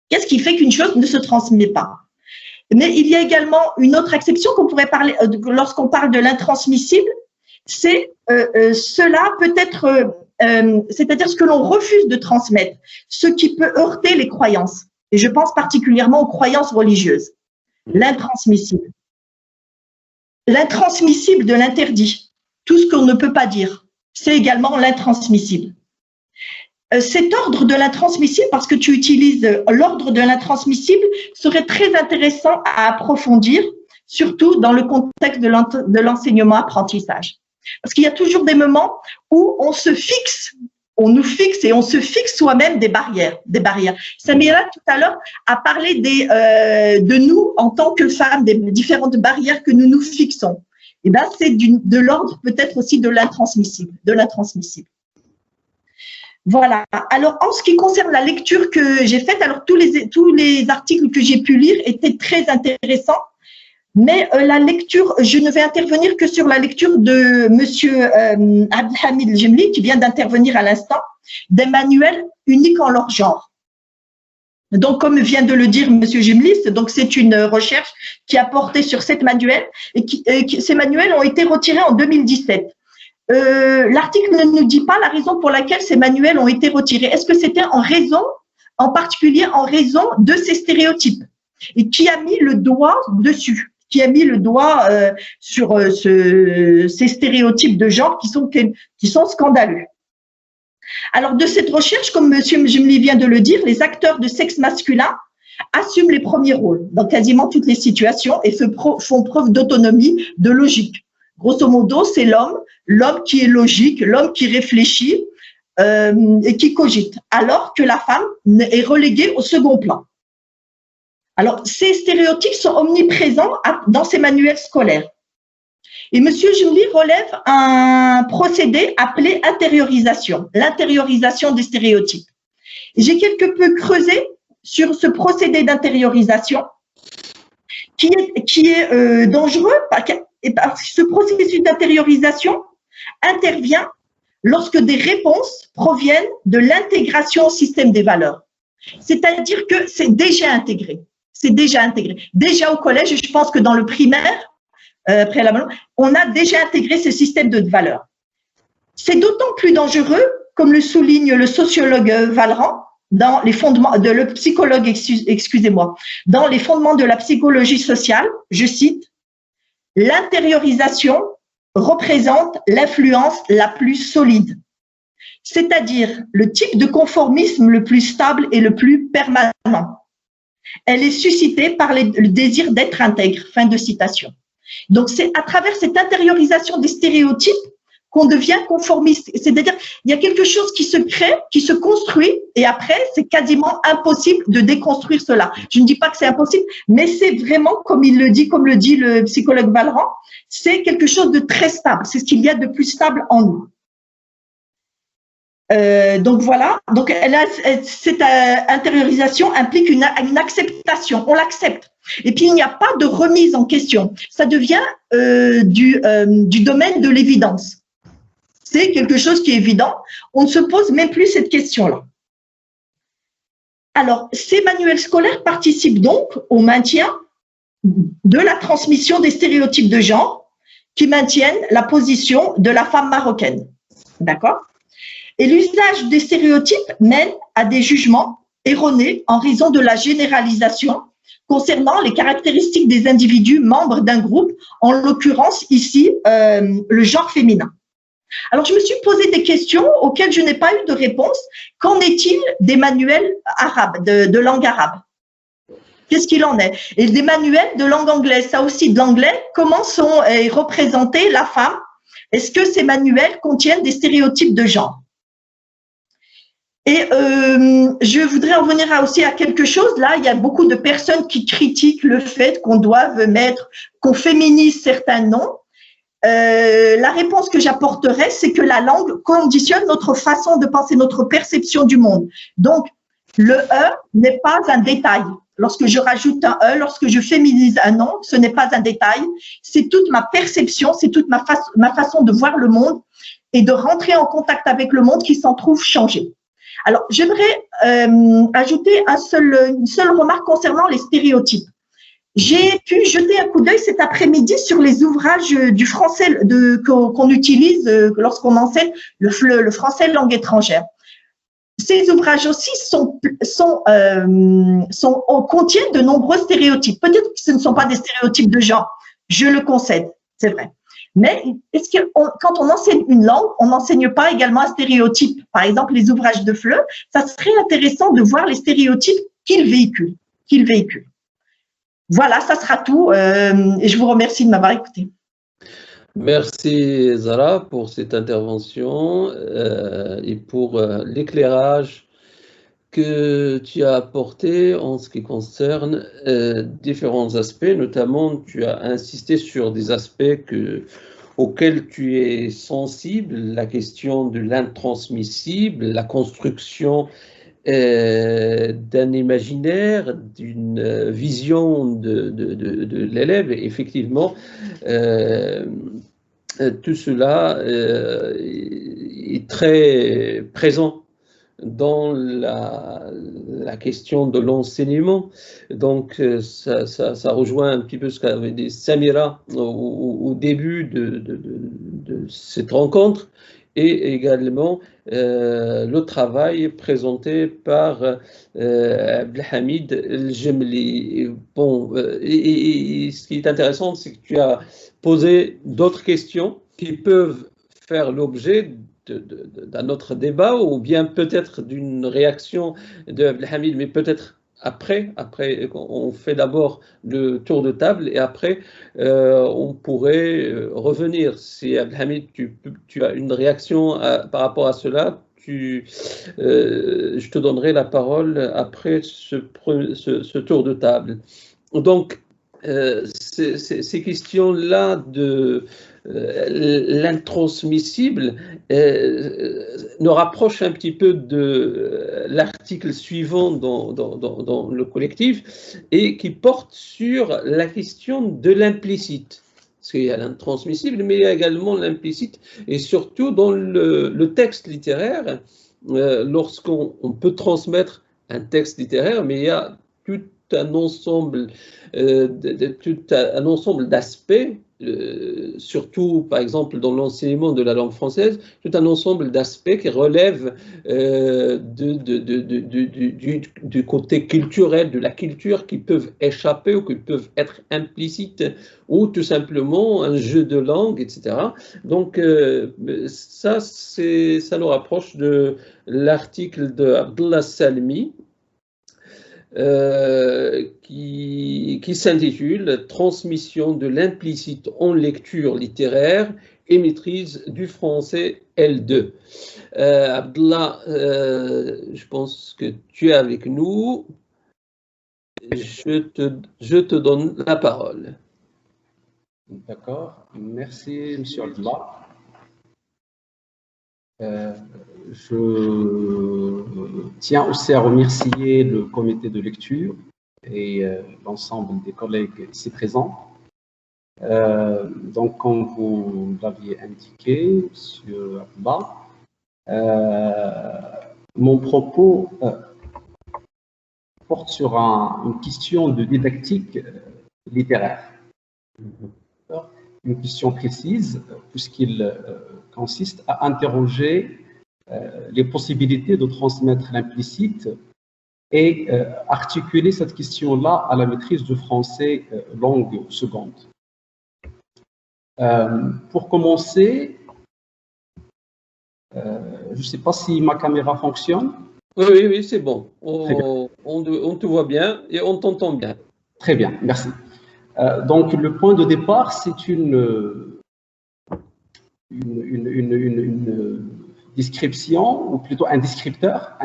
Qu'est-ce qui fait qu'une chose ne se transmet pas? Mais il y a également une autre exception qu'on pourrait parler lorsqu'on parle de l'intransmissible, c'est cela peut être, c'est-à-dire ce que l'on refuse de transmettre, ce qui peut heurter les croyances. Et je pense particulièrement aux croyances religieuses. L'intransmissible. L'intransmissible de l'interdit. Tout ce qu'on ne peut pas dire, c'est également l'intransmissible. Cet ordre de l'intransmissible, parce que tu utilises l'ordre de l'intransmissible, serait très intéressant à approfondir, surtout dans le contexte de l'enseignement-apprentissage. Parce qu'il y a toujours des moments où on se fixe, on nous fixe et on se fixe soi-même des barrières. Samira, tout à l'heure, a parlé de nous en tant que femmes, des différentes barrières que nous nous fixons. Et bien, c'est de l'ordre peut-être aussi de l'intransmissible, Voilà. Alors, en ce qui concerne la lecture que j'ai faite, alors tous les articles que j'ai pu lire étaient très intéressants, mais la lecture, je ne vais intervenir que sur la lecture de Monsieur Abdelhamid Jemli, qui vient d'intervenir à l'instant, des manuels uniques en leur genre. Donc, comme vient de le dire Monsieur Jemli, donc c'est une recherche qui a porté sur 7 manuels et ces manuels ont été retirés en 2017. L'article ne nous dit pas la raison pour laquelle ces manuels ont été retirés. Est-ce que c'était en particulier en raison de ces stéréotypes? Et qui a mis le doigt dessus? Qui a mis le doigt sur ces stéréotypes de genre qui sont scandaleux? Alors, de cette recherche, comme M. Jemli vient de le dire, les acteurs de sexe masculin assument les premiers rôles dans quasiment toutes les situations et font preuve d'autonomie, de logique. Grosso modo, c'est l'homme qui est logique, l'homme qui réfléchit et qui cogite, alors que la femme est reléguée au second plan. Alors, ces stéréotypes sont omniprésents dans ces manuels scolaires. Et M. Jemli relève un procédé appelé intériorisation, l'intériorisation des stéréotypes. J'ai quelque peu creusé sur ce procédé d'intériorisation qui est dangereux parce que ce processus d'intériorisation intervient lorsque des réponses proviennent de l'intégration au système des valeurs. C'est-à-dire que c'est déjà intégré. C'est déjà intégré. Déjà au collège, et je pense que dans le primaire, préalablement, on a déjà intégré ce système de valeurs. C'est d'autant plus dangereux, comme le souligne le sociologue Valran, dans les fondements de le psychologue, excusez-moi, dans les fondements de la psychologie sociale, je cite, l'intériorisation représente l'influence la plus solide, c'est-à-dire le type de conformisme le plus stable et le plus permanent. Elle est suscitée par le désir d'être intègre. Fin de citation. Donc, c'est à travers cette intériorisation des stéréotypes qu'on devient conformiste. C'est-à-dire, il y a quelque chose qui se crée, qui se construit, et après, c'est quasiment impossible de déconstruire cela. Je ne dis pas que c'est impossible, mais c'est vraiment, comme le dit le psychologue Valran, c'est quelque chose de très stable. C'est ce qu'il y a de plus stable en nous. Donc voilà, donc cette intériorisation implique une acceptation, on l'accepte. Et puis il n'y a pas de remise en question, ça devient du domaine de l'évidence. C'est quelque chose qui est évident, on ne se pose même plus cette question-là. Alors, ces manuels scolaires participent donc au maintien de la transmission des stéréotypes de genre qui maintiennent la position de la femme marocaine. D'accord ? Et l'usage des stéréotypes mène à des jugements erronés en raison de la généralisation concernant les caractéristiques des individus membres d'un groupe, en l'occurrence ici le genre féminin. Alors, je me suis posé des questions auxquelles je n'ai pas eu de réponse. Qu'en est-il des manuels arabes, de langue arabe? Qu'est-ce qu'il en est? Et des manuels de langue anglaise, ça aussi de l'anglais, comment est représentée la femme? Est-ce que ces manuels contiennent des stéréotypes de genre? Et je voudrais en venir aussi à quelque chose. Là, il y a beaucoup de personnes qui critiquent le fait qu'on féminise certains noms. La réponse que j'apporterai, c'est que la langue conditionne notre façon de penser, notre perception du monde. Donc, le « e » n'est pas un détail. Lorsque je rajoute un « e », lorsque je féminise un nom, ce n'est pas un détail. C'est toute ma perception, c'est toute ma façon de voir le monde et de rentrer en contact avec le monde qui s'en trouve changé. Alors, j'aimerais ajouter une seule remarque concernant les stéréotypes. J'ai pu jeter un coup d'œil cet après-midi sur les ouvrages du français qu'on utilise lorsqu'on enseigne le français langue étrangère. Ces ouvrages aussi contiennent de nombreux stéréotypes. Peut-être que ce ne sont pas des stéréotypes de genre, je le concède, c'est vrai. Mais est-ce que quand on enseigne une langue, on n'enseigne pas également un stéréotype? Par exemple, les ouvrages de Fleu, ça serait intéressant de voir les stéréotypes qu'ils véhiculent. Voilà, ça sera tout. Et je vous remercie de m'avoir écouté. Merci Zara pour cette intervention et pour l'éclairage que tu as apporté en ce qui concerne différents aspects. Notamment, tu as insisté sur des aspects auxquels tu es sensible, la question de l'intransmissible, la construction d'un imaginaire, d'une vision de l'élève. Effectivement, tout cela est très présent dans la question de l'enseignement. Donc, ça rejoint un petit peu ce qu'avait dit Samira au début de cette rencontre, et également le travail présenté par Abdelhamid El-Jemli. Bon, et ce qui est intéressant, c'est que tu as posé d'autres questions qui peuvent faire l'objet d'un autre débat, ou bien peut-être d'une réaction de Abdelhamid, mais peut-être après, on fait d'abord le tour de table et après on pourrait revenir. Si Abdelhamid, tu as une réaction par rapport à cela, je te donnerai la parole après ce tour de table. Donc, ces questions-là de l'intransmissible nous rapprochent un petit peu de l'article suivant dans le collectif, et qui porte sur la question de l'implicite. Parce qu'il y a l'intransmissible, mais il y a également l'implicite, et surtout dans le texte littéraire, lorsqu'on peut transmettre un texte littéraire, mais il y a tout un ensemble d'aspects, surtout par exemple dans l'enseignement de la langue française, tout un ensemble d'aspects qui relèvent du côté culturel, de la culture, qui peuvent échapper ou qui peuvent être implicites, ou tout simplement un jeu de langue, etc. Donc ça nous rapproche de l'article de Abdullah Salmi, qui s'intitule « Transmission de l'implicite en lecture littéraire et maîtrise du français L2 ». Abdallah, je pense que tu es avec nous. Je te donne la parole. D'accord. Merci, M. Abdallah. Je tiens aussi à remercier le comité de lecture et l'ensemble des collègues ici présents. Donc, comme vous l'aviez indiqué, M. Abdallah, mon propos porte sur une question de didactique littéraire. Une question précise, puisqu'il consiste à interroger les possibilités de transmettre l'implicite et articuler cette question-là à la maîtrise du français langue seconde. Pour commencer, Je ne sais pas si ma caméra fonctionne. Oui, c'est bon. Très bien. On te voit bien et on t'entend bien. Très bien, merci. Donc, le point de départ, c'est une description, ou plutôt un descripteur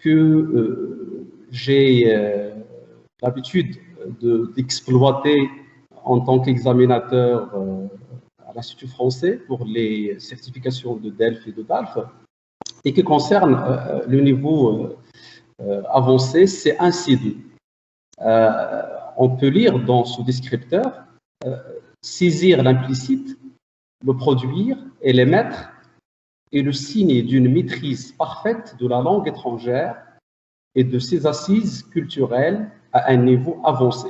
que j'ai l'habitude d'exploiter en tant qu'examinateur à l'Institut français pour les certifications de DELF et de DALF, et qui concerne le niveau avancé, C1, C2. On peut lire dans ce descripteur saisir l'implicite, le produire et l'émettre est le signe d'une maîtrise parfaite de la langue étrangère et de ses assises culturelles à un niveau avancé.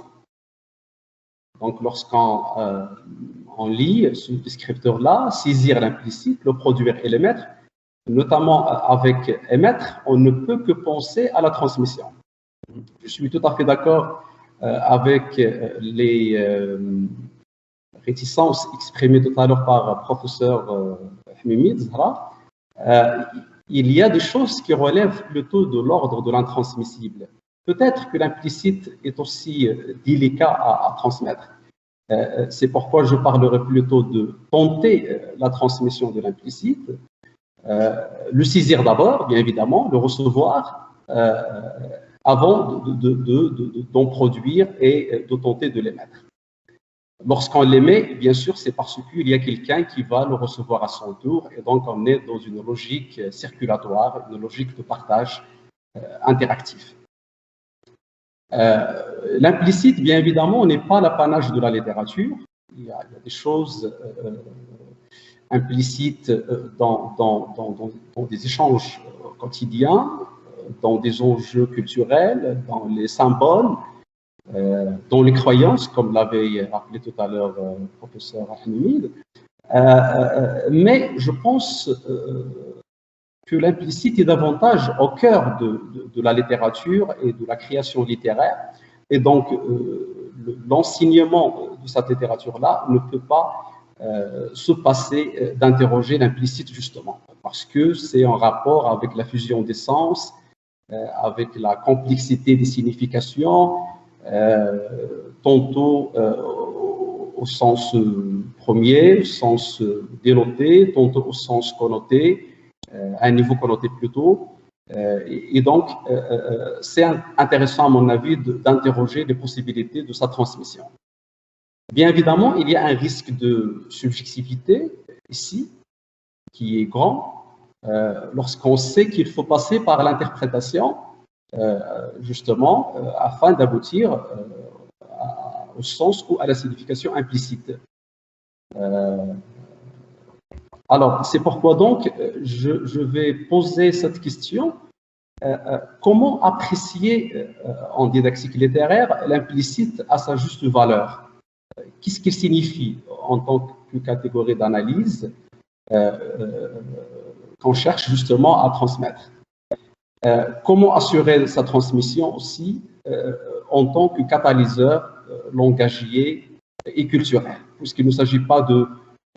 Donc, lorsqu'on on lit ce descripteur-là, saisir l'implicite, le produire et l'émettre, notamment avec émettre, on ne peut que penser à la transmission. Je suis tout à fait d'accord avec les réticences exprimées tout à l'heure par le professeur Hmimid Zahra. Il y a des choses qui relèvent plutôt de l'ordre de l'intransmissible. Peut-être que l'implicite est aussi délicat à transmettre. C'est pourquoi je parlerai plutôt de tenter la transmission de l'implicite, le saisir d'abord, bien évidemment, le recevoir avant d'en produire et de tenter de l'émettre. Lorsqu'on l'émet, bien sûr, c'est parce qu'il y a quelqu'un qui va le recevoir à son tour, et donc on est dans une logique circulatoire, une logique de partage interactif. L'implicite, bien évidemment, n'est pas l'apanage de la littérature. Il y a des choses implicites dans des échanges quotidiens, dans des enjeux culturels, dans les symboles, dans les croyances, comme l'avait rappelé tout à l'heure le professeur Hmimid. Mais je pense que l'implicite est davantage au cœur de la littérature et de la création littéraire. Et donc, l'enseignement de cette littérature-là ne peut pas se passer d'interroger l'implicite, justement, parce que c'est en rapport avec la fusion des sens, avec la complexité des significations, tantôt au sens premier, au sens dénoté, tantôt au sens connoté, à un niveau connoté plutôt. Et donc, c'est intéressant, à mon avis, d'interroger les possibilités de sa transmission. Bien évidemment, il y a un risque de subjectivité ici, qui est grand, lorsqu'on sait qu'il faut passer par l'interprétation, justement, afin d'aboutir au sens ou à la signification implicite. Alors, c'est pourquoi donc je vais poser cette question. Comment apprécier en didactique littéraire l'implicite à sa juste valeur? Qu'est-ce qu'il signifie en tant que catégorie d'analyse qu'on cherche justement à transmettre? Comment assurer sa transmission aussi en tant que catalyseur langagier et culturel, puisqu'il ne s'agit pas de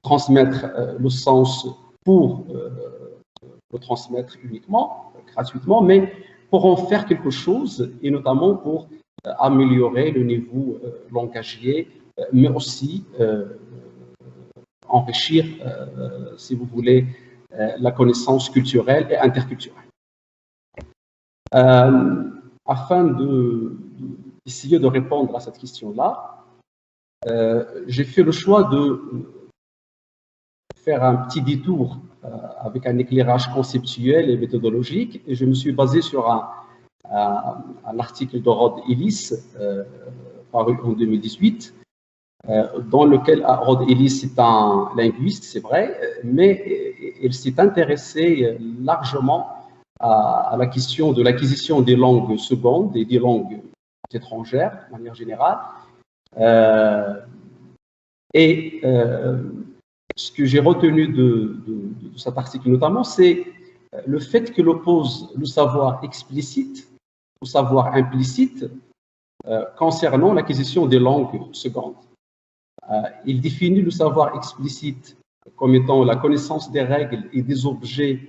transmettre le sens pour le transmettre uniquement, gratuitement, mais pour en faire quelque chose, et notamment pour améliorer le niveau langagier, mais aussi enrichir, si vous voulez, la connaissance culturelle et interculturelle. Afin d'essayer de répondre à cette question-là, j'ai fait le choix de faire un petit détour avec un éclairage conceptuel et méthodologique, et je me suis basé sur un article de Rod Ellis paru en 2018, dans lequel Rod Ellis est un linguiste, c'est vrai, mais il s'est intéressé largement à la question de l'acquisition des langues secondes et des langues étrangères, de manière générale. Ce que j'ai retenu de cet article notamment, c'est le fait qu'il oppose le savoir explicite au savoir implicite concernant l'acquisition des langues secondes. Il définit le savoir explicite comme étant la connaissance des règles et des objets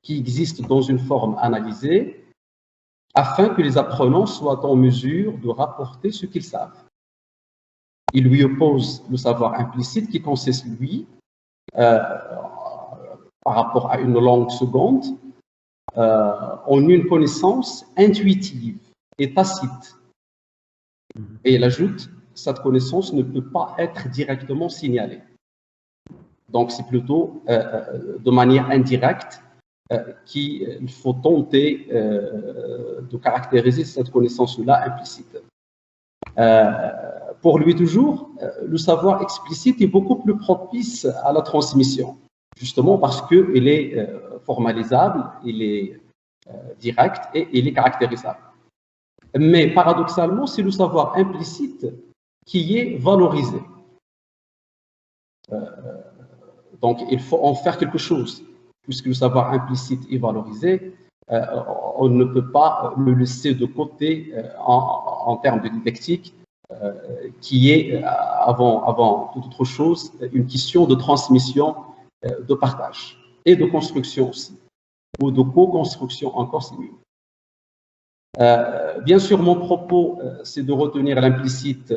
qui existent dans une forme analysée, afin que les apprenants soient en mesure de rapporter ce qu'ils savent. Il lui oppose le savoir implicite qui consiste, lui, par rapport à une langue seconde, en une connaissance intuitive et tacite. Et il ajoute, cette connaissance ne peut pas être directement signalée. Donc, c'est plutôt de manière indirecte qu'il faut tenter de caractériser cette connaissance-là implicite. Pour lui toujours, le savoir explicite est beaucoup plus propice à la transmission, justement parce qu'il est formalisable, il est direct et il est caractérisable. Mais paradoxalement, c'est le savoir implicite qui est valorisé. Donc, il faut en faire quelque chose. Puisque le savoir implicite est valorisé, on ne peut pas le laisser de côté en termes de didactique, qui est, avant toute autre chose, une question de transmission, de partage et de construction aussi, ou de co-construction encore c'est mieux. Bien sûr, mon propos, c'est de retenir l'implicite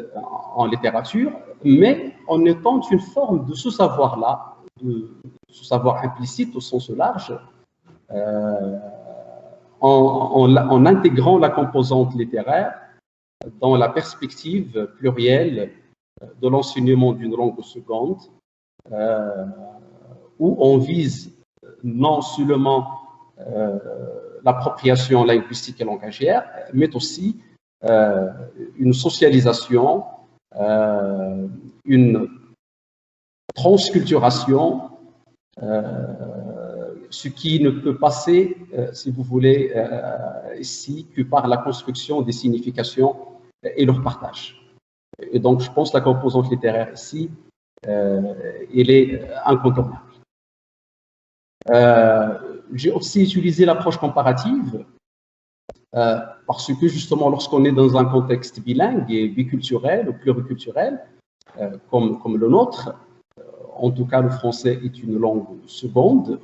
en littérature, mais en étant une forme de ce savoir-là, de ce savoir implicite au sens large, en intégrant la composante littéraire dans la perspective plurielle de l'enseignement d'une langue seconde, où on vise non seulement l'appropriation linguistique et langagière, mais aussi une socialisation, une transculturation, ce qui ne peut passer, si vous voulez, ici, que par la construction des significations et leur partage. Et donc, je pense que la composante littéraire ici, elle est incontournable. J'ai aussi utilisé l'approche comparative parce que justement, lorsqu'on est dans un contexte bilingue et biculturel ou pluriculturel, comme le nôtre, en tout cas le français est une langue seconde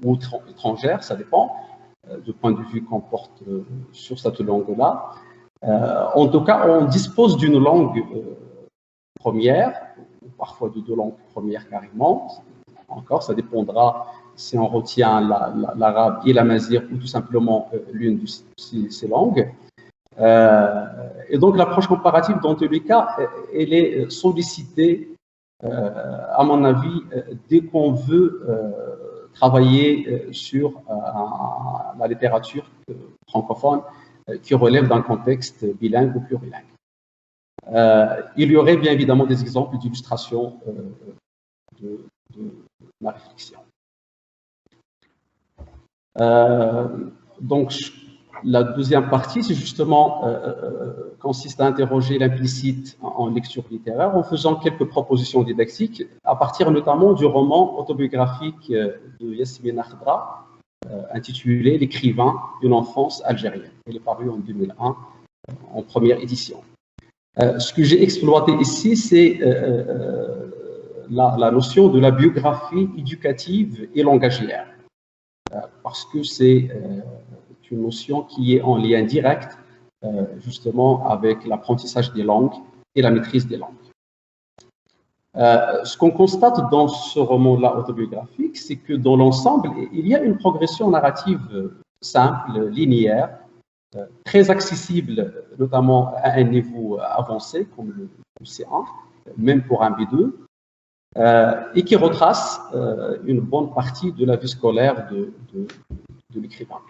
ou étrangère, ça dépend du point de vue qu'on porte sur cette langue-là. En tout cas, on dispose d'une langue première, ou parfois de deux langues premières carrément. Encore, ça dépendra si on retient l'arabe et l'amazigh ou tout simplement l'une de ces langues. Et donc, l'approche comparative, dans tous les cas, elle est sollicitée, à mon avis, dès qu'on veut travailler sur la littérature francophone qui relève d'un contexte bilingue ou plurilingue. Il y aurait bien évidemment des exemples d'illustration de ma réflexion. Donc, la deuxième partie, c'est justement consiste à interroger l'implicite en lecture littéraire en faisant quelques propositions didactiques à partir notamment du roman autobiographique de Yasmina Khadra intitulé L'écrivain d'une enfance algérienne. Il est paru en 2001 en première édition. Ce que j'ai exploité ici, c'est la notion de la biographie éducative et langagière, parce que c'est une notion qui est en lien direct justement avec l'apprentissage des langues et la maîtrise des langues. Ce qu'on constate dans ce roman-là autobiographique, c'est que dans l'ensemble, il y a une progression narrative simple, linéaire, très accessible, notamment à un niveau avancé comme le C1, même pour un B2, et qui retrace une bonne partie de la vie scolaire de l'écrivain.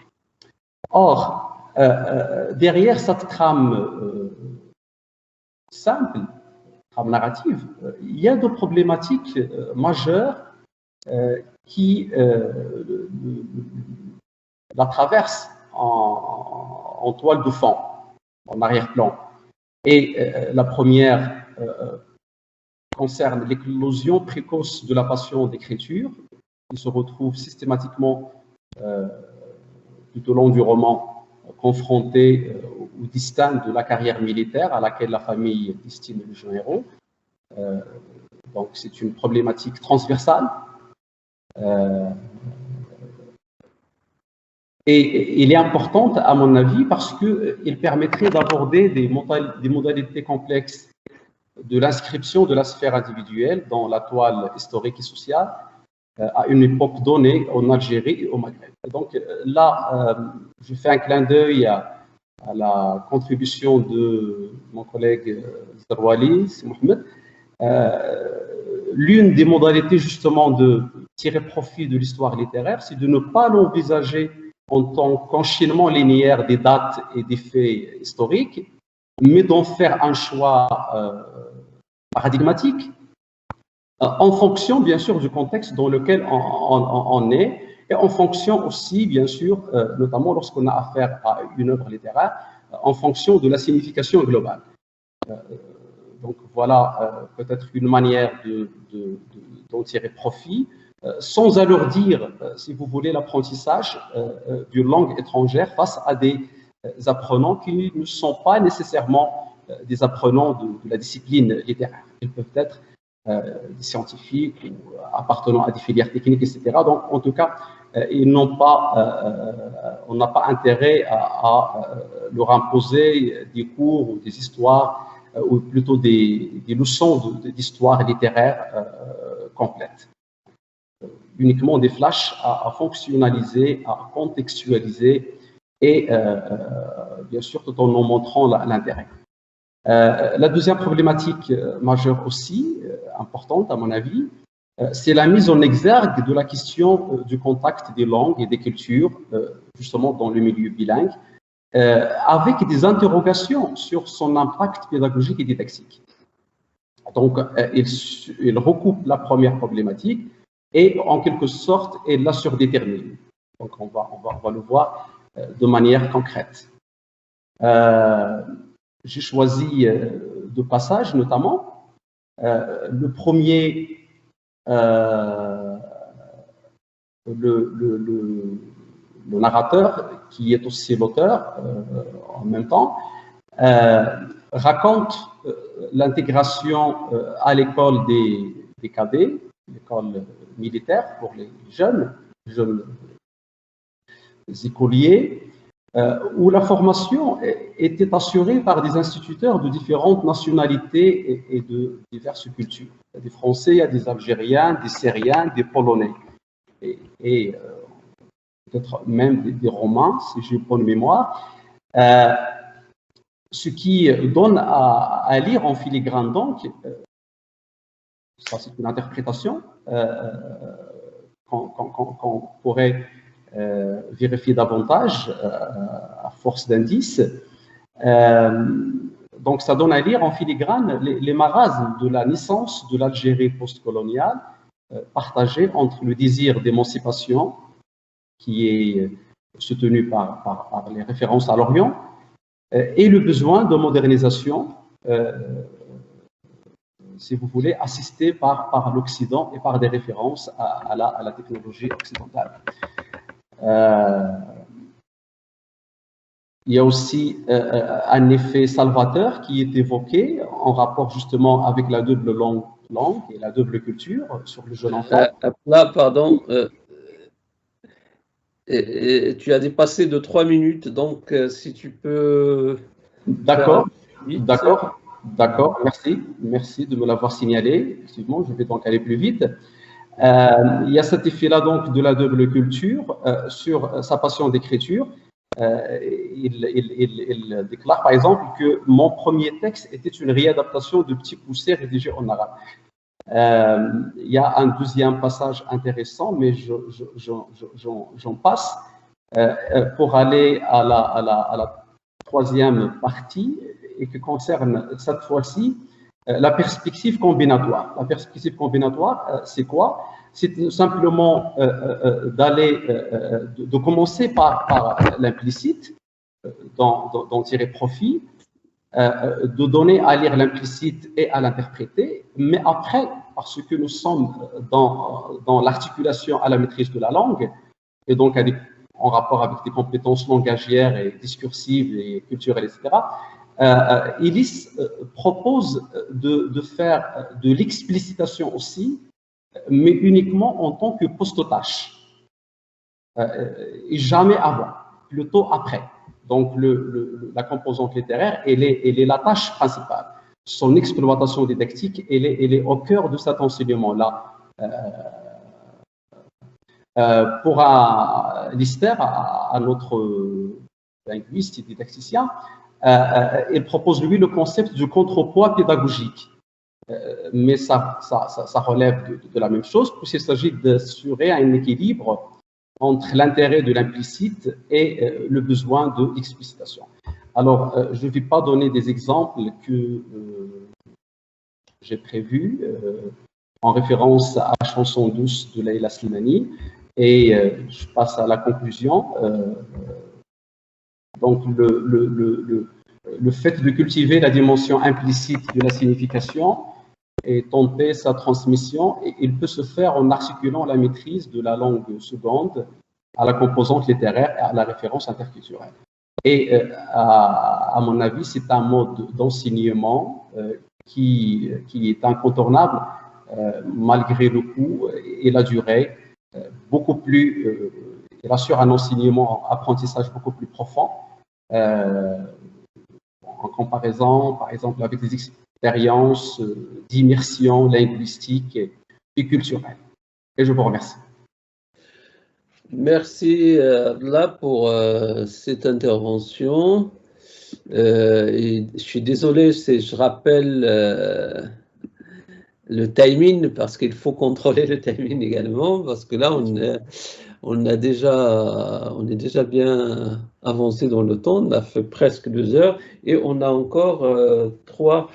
Or, derrière cette trame simple, trame narrative, il y a deux problématiques majeures qui la traversent en toile de fond, en arrière-plan. Et la première concerne l'éclosion précoce de la passion d'écriture, qui se retrouve systématiquement tout au long du roman confronté ou distinct de la carrière militaire à laquelle la famille destine le jeune héros. Donc, c'est une problématique transversale. Et elle est importante, à mon avis, parce qu'elle permettrait d'aborder des modalités complexes de l'inscription de la sphère individuelle dans la toile historique et sociale à une époque donnée en Algérie et au Maghreb. Et donc là, je fais un clin d'œil à la contribution de mon collègue Zarwali, Mohamed. L'une des modalités justement de tirer profit de l'histoire littéraire, c'est de ne pas l'envisager en tant qu'enchaînement linéaire des dates et des faits historiques, mais d'en faire un choix paradigmatique en fonction, bien sûr, du contexte dans lequel on est et en fonction aussi, bien sûr, notamment lorsqu'on a affaire à une œuvre littéraire, en fonction de la signification globale. Donc voilà peut-être une manière d'en tirer profit, sans alourdir, si vous voulez, l'apprentissage d'une langue étrangère face à des apprenants qui ne sont pas nécessairement des apprenants de la discipline littéraire. Ils peuvent être des scientifiques ou appartenant à des filières techniques, etc. Donc, en tout cas, ils n'ont pas, on n'a pas intérêt à leur imposer des cours ou des histoires, ou plutôt des leçons d'histoire littéraire complètes. Uniquement des flashs à fonctionnaliser, à contextualiser et bien sûr tout en montrant l'intérêt. La deuxième problématique majeure aussi, importante à mon avis, c'est la mise en exergue de la question du contact des langues et des cultures, justement dans le milieu bilingue, avec des sur son impact pédagogique et didactique. Donc, il recoupe la première problématique et en quelque sorte, elle la surdétermine. Donc, on va le voir de manière concrète. J'ai choisi deux passages, notamment. Le premier, le narrateur, qui est aussi l'auteur en même temps, raconte l'intégration à l'école des cadets, l'école militaire pour les jeunes écoliers, où la formation était assurée par des instituteurs de différentes nationalités et de diverses cultures. Il y a des Français, il y a des Algériens, des Syriens, des Polonais, et peut-être même des Romains, si j'ai bonne mémoire. Ce qui donne à lire en filigrane, donc, ça c'est une interprétation qu'on pourrait vérifier davantage à force d'indices. Donc ça donne à lire en filigrane les marasmes de la naissance de l'Algérie postcoloniale, partagée entre le désir d'émancipation qui est soutenu par les références à l'Orient et le besoin de modernisation, si vous voulez, assisté par l'Occident et par des références à la technologie occidentale. Il y a aussi un effet salvateur qui est évoqué en rapport justement avec la double langue et la double culture sur le jeune enfant. Là, pardon, tu as dépassé de 3 minutes, donc si tu peux... D'accord, d'accord, merci de me l'avoir signalé. Effectivement, je vais donc aller plus vite. Il y a cet effet-là donc de la double culture sur sa passion d'écriture. Il déclare par exemple que mon premier texte était une réadaptation de Petit Poucet rédigé en arabe. Il y a un deuxième passage intéressant, mais j'en passe pour aller à la troisième partie et qui concerne cette fois-ci la perspective combinatoire. La perspective combinatoire, c'est quoi? C'est simplement de commencer par l'implicite, d'en tirer profit, de donner à lire l'implicite et à l'interpréter, mais après, parce que nous sommes dans l'articulation à la maîtrise de la langue, et donc en rapport avec des compétences langagières et discursives et culturelles, etc., Illis propose de faire de l'explicitation aussi, mais uniquement en tant que post-tâche. Et jamais avant, plutôt après. Donc, la composante littéraire, elle est la tâche principale. Son exploitation didactique, elle est au cœur de cet enseignement-là. Pour Lister, à notre linguiste et didacticien, il propose, lui, le concept du contrepoids pédagogique. Mais ça relève de la même chose, puisqu'il s'agit d'assurer un équilibre entre l'intérêt de l'implicite et le besoin de l'explicitation. Alors, je ne vais pas donner des exemples que j'ai prévus en référence à la chanson douce de Leila Slimani, et je passe à la conclusion. Donc, le fait de cultiver la dimension implicite de la signification et tenter sa transmission, et il peut se faire en articulant la maîtrise de la langue seconde à la composante littéraire et à la référence interculturelle. Et à mon avis, c'est un mode d'enseignement qui est incontournable malgré le coût et la durée, beaucoup plus, il assure un enseignement, apprentissage beaucoup plus profond en comparaison, par exemple, avec des expériences d'immersion linguistique et culturelle. Et je vous remercie. Merci Abdallah pour cette intervention. Et je suis désolé, je rappelle le timing parce qu'il faut contrôler le timing également, parce que là on est déjà bien avancé dans le temps, on a fait presque 2 heures et on a encore 3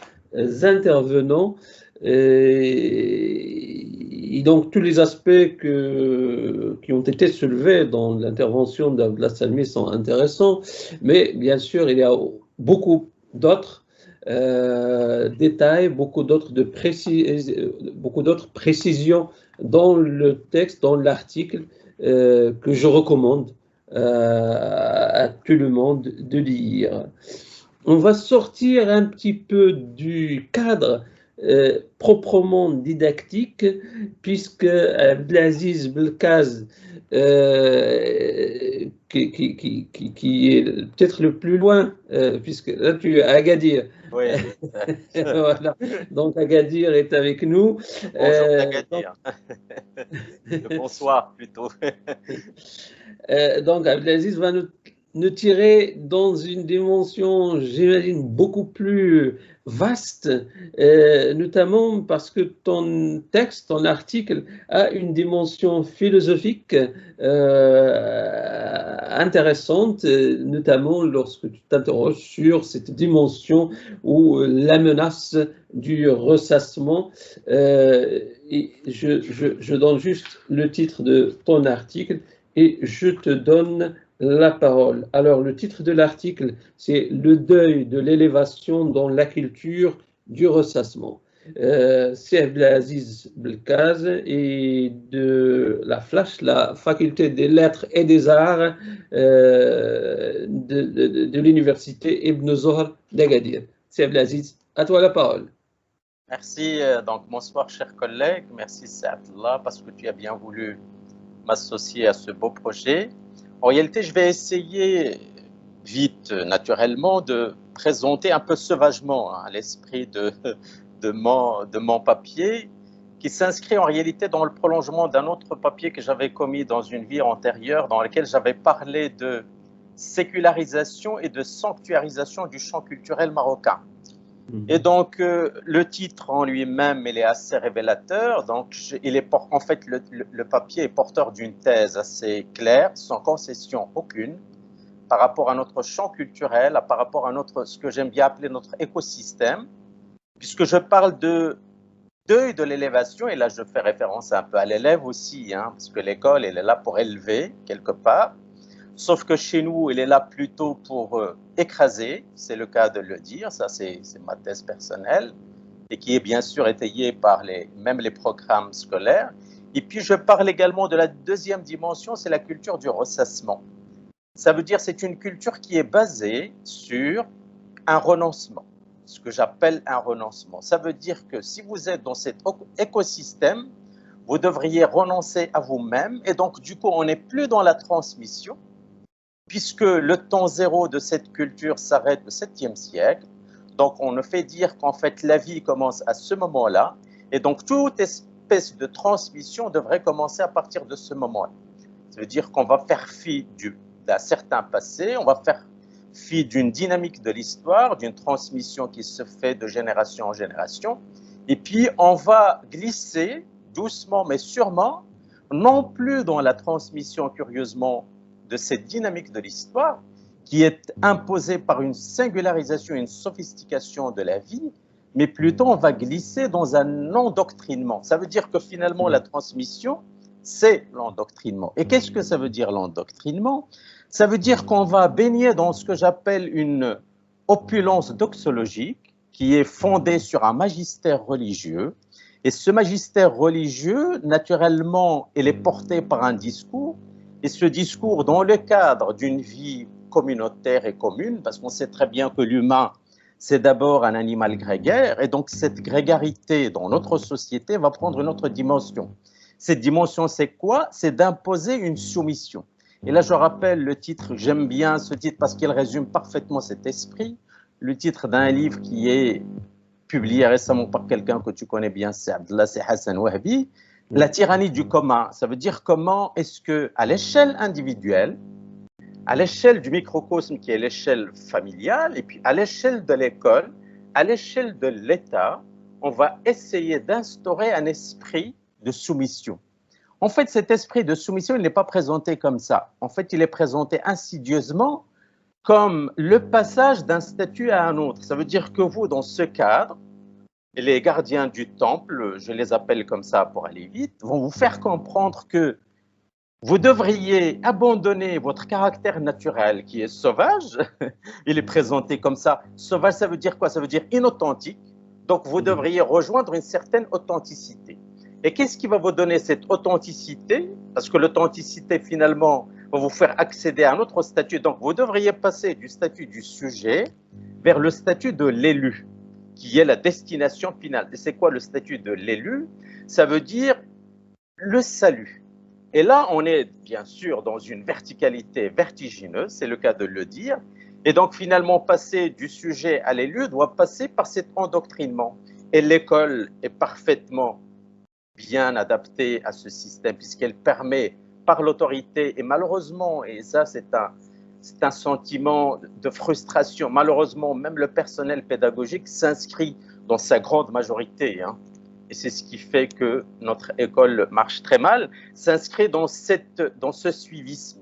intervenants. Et donc, tous les aspects qui ont été soulevés dans l'intervention d'Abdallah Salmi sont intéressants, mais bien sûr, il y a beaucoup d'autres détails, beaucoup d'autres précisions dans le texte, dans l'article, que je recommande à tout le monde de lire. On va sortir un petit peu du cadre proprement didactique, puisque Abdelaziz Belkaz, qui est peut-être le plus loin, puisque là tu es à Agadir. Oui. Voilà. Donc Agadir est avec nous. Bonjour Agadir. Bonsoir plutôt. Donc Abdelaziz va nous tirer dans une dimension, j'imagine, beaucoup plus vaste, notamment parce que ton texte, ton article a une dimension philosophique intéressante, notamment lorsque tu t'interroges sur cette dimension ou la menace du ressassement. Et je donne juste le titre de ton article et je te donne la parole. Alors, le titre de l'article, c'est « Le deuil de l'élévation dans la culture du ressassement ». C'est Abdelaziz Belkaz et de la FLACH, la Faculté des Lettres et des Arts de l'Université Ibn Zohar d'Agadir. C'est Abdelaziz, à toi la parole. Merci. Donc, bonsoir, chers collègues. Merci, Saadallah, parce que tu as bien voulu m'associer à ce beau projet. En réalité, je vais essayer vite, naturellement, de présenter un peu sauvagement l'esprit de mon papier, qui s'inscrit en réalité dans le prolongement d'un autre papier que j'avais commis dans une vie antérieure, dans lequel j'avais parlé de sécularisation et de sanctuarisation du champ culturel marocain. Et donc, le titre en lui-même, il est assez révélateur. Donc, en fait, le papier est porteur d'une thèse assez claire, sans concession aucune, par rapport à notre champ culturel, par rapport à ce que j'aime bien appeler notre écosystème, puisque je parle de deuil de l'élévation, et là, je fais référence un peu à l'élève aussi, parce que l'école, elle est là pour élever, quelque part. Sauf que chez nous, il est là plutôt pour écraser, c'est le cas de le dire, ça c'est ma thèse personnelle, et qui est bien sûr étayée par même les programmes scolaires. Et puis je parle également de la deuxième dimension, c'est la culture du ressassement. Ça veut dire c'est une culture qui est basée sur un renoncement, ce que j'appelle un renoncement. Ça veut dire que si vous êtes dans cet écosystème, vous devriez renoncer à vous-même, et donc du coup, on n'est plus dans la transmission, puisque le temps zéro de cette culture s'arrête au 7e siècle. Donc, on ne fait dire qu'en fait, la vie commence à ce moment-là, et donc toute espèce de transmission devrait commencer à partir de ce moment-là. Ça veut dire qu'on va faire fi d'un certain passé, on va faire fi d'une dynamique de l'histoire, d'une transmission qui se fait de génération en génération, et puis on va glisser doucement mais sûrement, non plus dans la transmission curieusement de cette dynamique de l'histoire, qui est imposée par une singularisation, une sophistication de la vie, mais plutôt on va glisser dans un endoctrinement. Ça veut dire que finalement la transmission, c'est l'endoctrinement. Et qu'est-ce que ça veut dire l'endoctrinement? Ça veut dire qu'on va baigner dans ce que j'appelle une opulence doxologique qui est fondée sur un magistère religieux. Et ce magistère religieux, naturellement, il est porté par un discours. Et ce discours, dans le cadre d'une vie communautaire et commune, parce qu'on sait très bien que l'humain, c'est d'abord un animal grégaire, et donc cette grégarité dans notre société va prendre une autre dimension. Cette dimension, c'est quoi? C'est d'imposer une soumission. Et là, je rappelle le titre, j'aime bien ce titre parce qu'il résume parfaitement cet esprit, le titre d'un livre qui est publié récemment par quelqu'un que tu connais bien, c'est Abdallah Hassan Wahbi, La tyrannie du commun. Ça veut dire comment est-ce que, à l'échelle individuelle, à l'échelle du microcosme qui est l'échelle familiale, et puis à l'échelle de l'école, à l'échelle de l'État, on va essayer d'instaurer un esprit de soumission. En fait, cet esprit de soumission, il n'est pas présenté comme ça. En fait, il est présenté insidieusement comme le passage d'un statut à un autre. Ça veut dire que vous, dans ce cadre, les gardiens du temple, je les appelle comme ça pour aller vite, vont vous faire comprendre que vous devriez abandonner votre caractère naturel qui est sauvage. Il est présenté comme ça. Sauvage, ça veut dire quoi? Ça veut dire inauthentique. Donc, vous devriez rejoindre une certaine authenticité. Et qu'est-ce qui va vous donner cette authenticité? Parce que l'authenticité, finalement, va vous faire accéder à un autre statut. Donc, vous devriez passer du statut du sujet vers le statut de l'élu, qui est la destination finale. Et c'est quoi le statut de l'élu? Ça veut dire le salut. Et là, on est bien sûr dans une verticalité vertigineuse, c'est le cas de le dire. Et donc, finalement, passer du sujet à l'élu doit passer par cet endoctrinement. Et l'école est parfaitement bien adaptée à ce système, puisqu'elle permet, par l'autorité, et malheureusement, et ça c'est un sentiment de frustration, malheureusement, même le personnel pédagogique s'inscrit dans sa grande majorité, et c'est ce qui fait que notre école marche très mal, s'inscrit dans ce suivisme.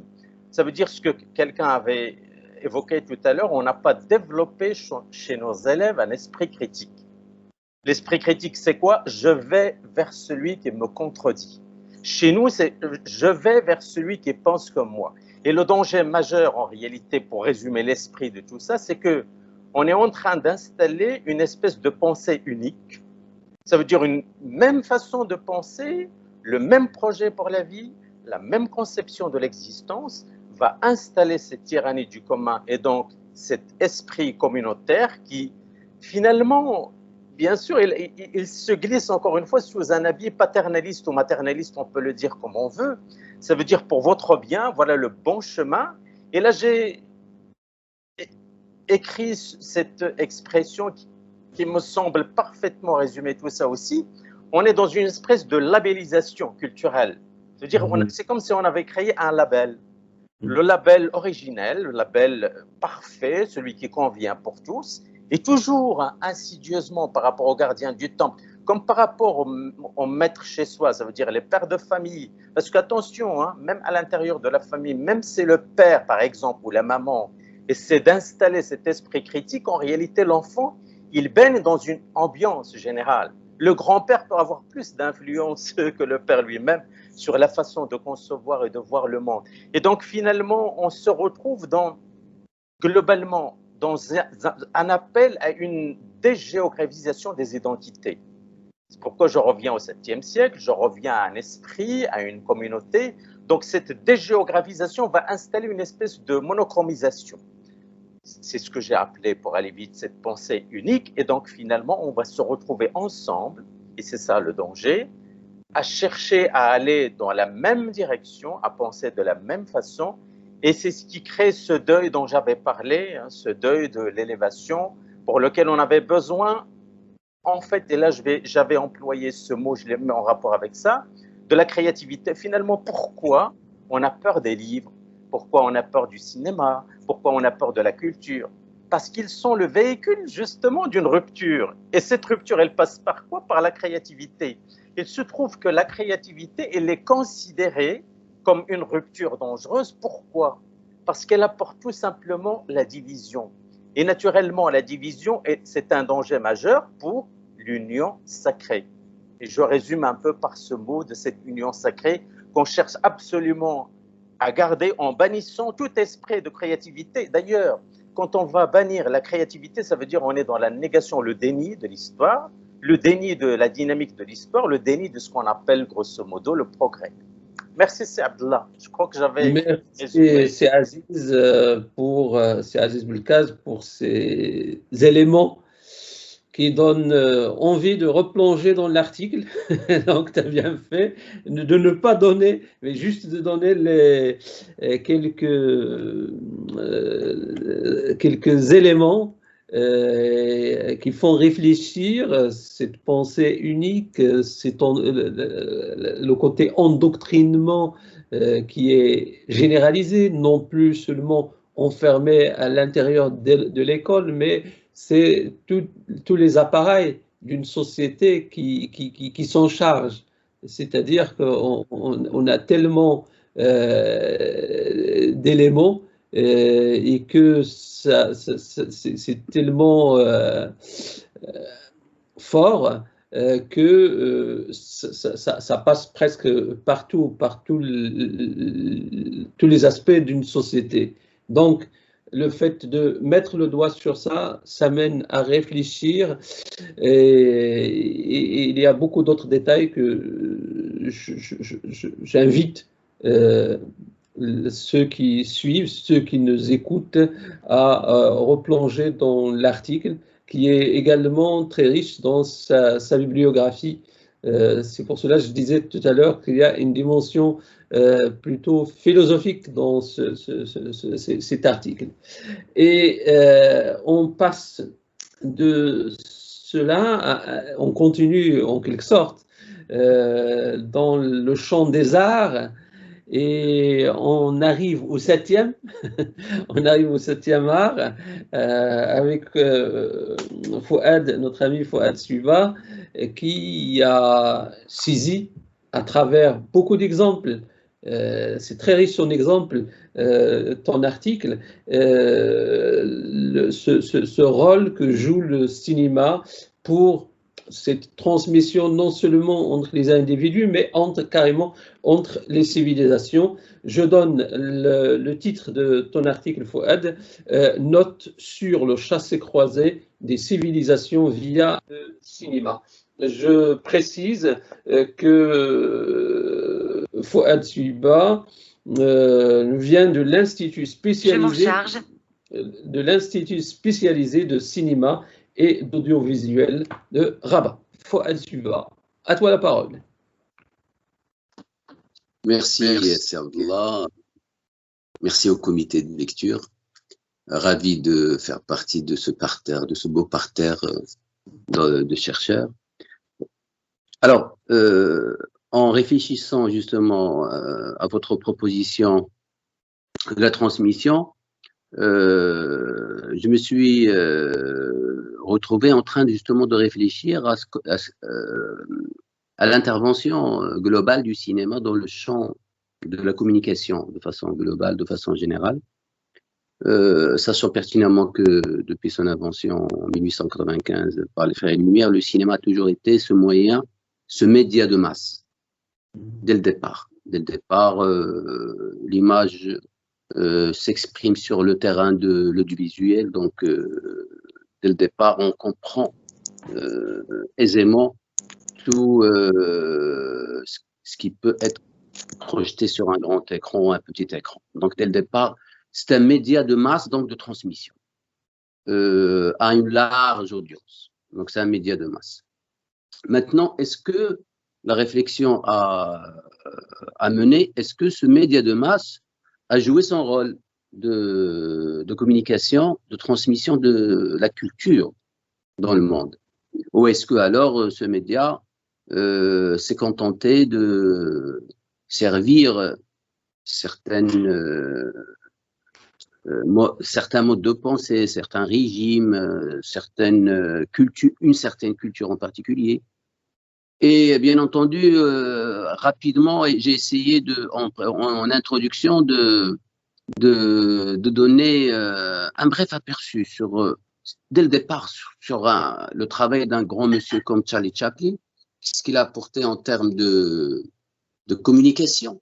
Ça veut dire ce que quelqu'un avait évoqué tout à l'heure, on n'a pas développé chez nos élèves un esprit critique. L'esprit critique, c'est quoi? Je vais vers celui qui me contredit. Chez nous, c'est je vais vers celui qui pense comme moi. Et le danger majeur, en réalité, pour résumer l'esprit de tout ça, c'est que on est en train d'installer une espèce de pensée unique. Ça veut dire une même façon de penser, le même projet pour la vie, la même conception de l'existence va installer cette tyrannie du commun et donc cet esprit communautaire qui, finalement, bien sûr, il se glisse encore une fois sous un habit paternaliste ou maternaliste, on peut le dire comme on veut. Ça veut dire pour votre bien, voilà le bon chemin. Et là, j'ai écrit cette expression qui me semble parfaitement résumer tout ça aussi. On est dans une espèce de labellisation culturelle. C'est-à-dire, c'est comme si on avait créé un label. Le label originel, le label parfait, celui qui convient pour tous, et toujours insidieusement par rapport aux gardiens du temple, comme par rapport aux maîtres chez soi, ça veut dire les pères de famille. Parce qu'attention, même à l'intérieur de la famille, même si c'est le père, par exemple, ou la maman, essaie d'installer cet esprit critique, en réalité, l'enfant, il baigne dans une ambiance générale. Le grand-père peut avoir plus d'influence que le père lui-même sur la façon de concevoir et de voir le monde. Et donc, finalement, on se retrouve globalement dans un appel à une dégéographisation des identités. C'est pourquoi je reviens au 7e siècle, je reviens à un esprit, à une communauté. Donc, cette dégéographisation va installer une espèce de monochromisation. c'est ce que j'ai appelé, pour aller vite, cette pensée unique. Et donc, finalement, on va se retrouver ensemble, et c'est ça le danger, à chercher à aller dans la même direction, à penser de la même façon. Et c'est ce qui crée ce deuil dont j'avais parlé, hein, ce deuil de l'élévation, pour lequel on avait besoin, en fait, et là j'avais employé ce mot, je l'ai mis en rapport avec ça, de la créativité. Finalement, pourquoi on a peur des livres? Pourquoi on a peur du cinéma? Pourquoi on a peur de la culture? Parce qu'ils sont le véhicule justement d'une rupture. Et cette rupture, elle passe par quoi? Par la créativité. Il se trouve que la créativité, elle est considérée comme une rupture dangereuse. Pourquoi? Parce qu'elle apporte tout simplement la division. Et naturellement, la division, c'est un danger majeur pour l'union sacrée. Et je résume un peu par ce mot de cette union sacrée qu'on cherche absolument à garder en bannissant tout esprit de créativité. D'ailleurs, quand on va bannir la créativité, ça veut dire qu'on est dans la négation, le déni de l'histoire, le déni de la dynamique de l'histoire, le déni de ce qu'on appelle grosso modo le progrès. Merci, c'est Abdallah. Je crois que j'avais... Merci, c'est Aziz, c'est Aziz Boulkaz pour ces éléments qui donnent envie de replonger dans l'article. Donc, tu as bien fait de ne pas donner, mais juste de donner quelques éléments qui font réfléchir cette pensée unique, le côté endoctrinement qui est généralisé, non plus seulement enfermé à l'intérieur de l'école, mais c'est tous les appareils d'une société qui s'en chargent. C'est-à-dire qu'on a tellement d'éléments et que c'est tellement fort que ça passe presque partout, par tous les aspects d'une société. Donc, le fait de mettre le doigt sur ça, ça mène à réfléchir et il y a beaucoup d'autres détails que j'invite ceux qui suivent, ceux qui nous écoutent à replonger dans l'article qui est également très riche dans sa bibliographie. C'est pour cela que je disais tout à l'heure qu'il y a une dimension plutôt philosophique dans cet article. Et on passe de cela, on continue en quelque sorte dans le champ des arts et on arrive au 7e, on arrive au 7e art avec Fouad, notre ami Fouad Suiva, qui a saisi à travers beaucoup d'exemples. C'est très riche son exemple, ton article, ce rôle que joue le cinéma pour cette transmission non seulement entre les individus, mais carrément entre les civilisations. Je donne le titre de ton article, Fouad, Note sur le chassé-croisé des civilisations via le cinéma. Je précise que Fouad Suiba vient de l'Institut spécialisé de cinéma et d'audiovisuel de Rabat. Fouad Suiba, à toi la parole. Merci, Abdallah. Merci au comité de lecture. Ravi de faire partie de ce parterre, de ce beau parterre de chercheurs. Alors, en réfléchissant justement à votre proposition de la transmission, je me suis retrouvé en train justement de réfléchir à l'intervention globale du cinéma dans le champ de la communication de façon globale, de façon générale, sachant pertinemment que depuis son invention en 1895 par les Frères Lumière, le cinéma a toujours été ce moyen, ce média de masse, dès le départ. Dès le départ, l'image s'exprime sur le terrain de l'audiovisuel, donc dès le départ, on comprend aisément tout ce qui peut être projeté sur un grand écran ou un petit écran. Donc dès le départ, c'est un média de masse, donc de transmission. a une large audience. Donc, c'est un média de masse. Maintenant, est-ce que la réflexion à mener, est-ce que ce média de masse a joué son rôle de communication, de transmission de la culture dans le monde? Ou est-ce que alors ce média s'est contenté de servir certains modes de pensée, certains régimes, une certaine culture en particulier? Et bien entendu, rapidement, j'ai essayé en introduction de donner un bref aperçu dès le départ sur le travail d'un grand monsieur comme Charlie Chaplin, ce qu'il a apporté en termes de communication,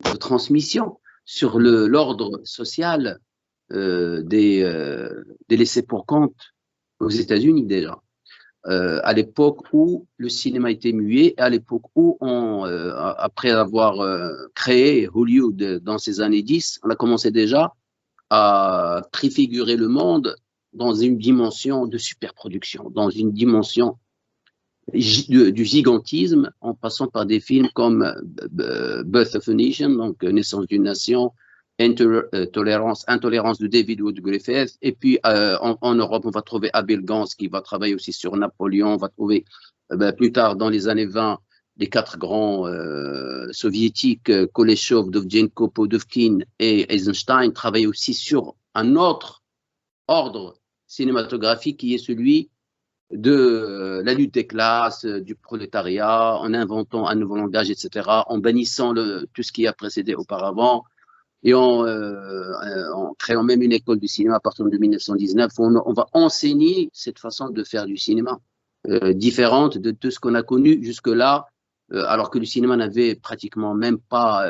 de transmission, sur l'ordre social des laissés-pour-compte aux États-Unis déjà. À l'époque où le cinéma était muet, à l'époque où, après avoir créé Hollywood dans ces années 10, on a commencé déjà à préfigurer le monde dans une dimension de superproduction, dans une dimension du gigantisme, en passant par des films comme Birth of a Nation, donc Naissance d'une nation, Intolérance de David Wood Griffith, et puis en Europe on va trouver Abel Gance qui va travailler aussi sur Napoléon, on va trouver plus tard dans les années 20 les 4 grands soviétiques, Koleshov, Dovzhenko, Podovkin et Eisenstein travaillent aussi sur un autre ordre cinématographique qui est celui de la lutte des classes, du prolétariat, en inventant un nouveau langage, etc., en bannissant tout ce qui a précédé auparavant, et en créant même une école du cinéma à partir de 1919, où on va enseigner cette façon de faire du cinéma, différente de tout ce qu'on a connu jusque-là, alors que le cinéma n'avait pratiquement même pas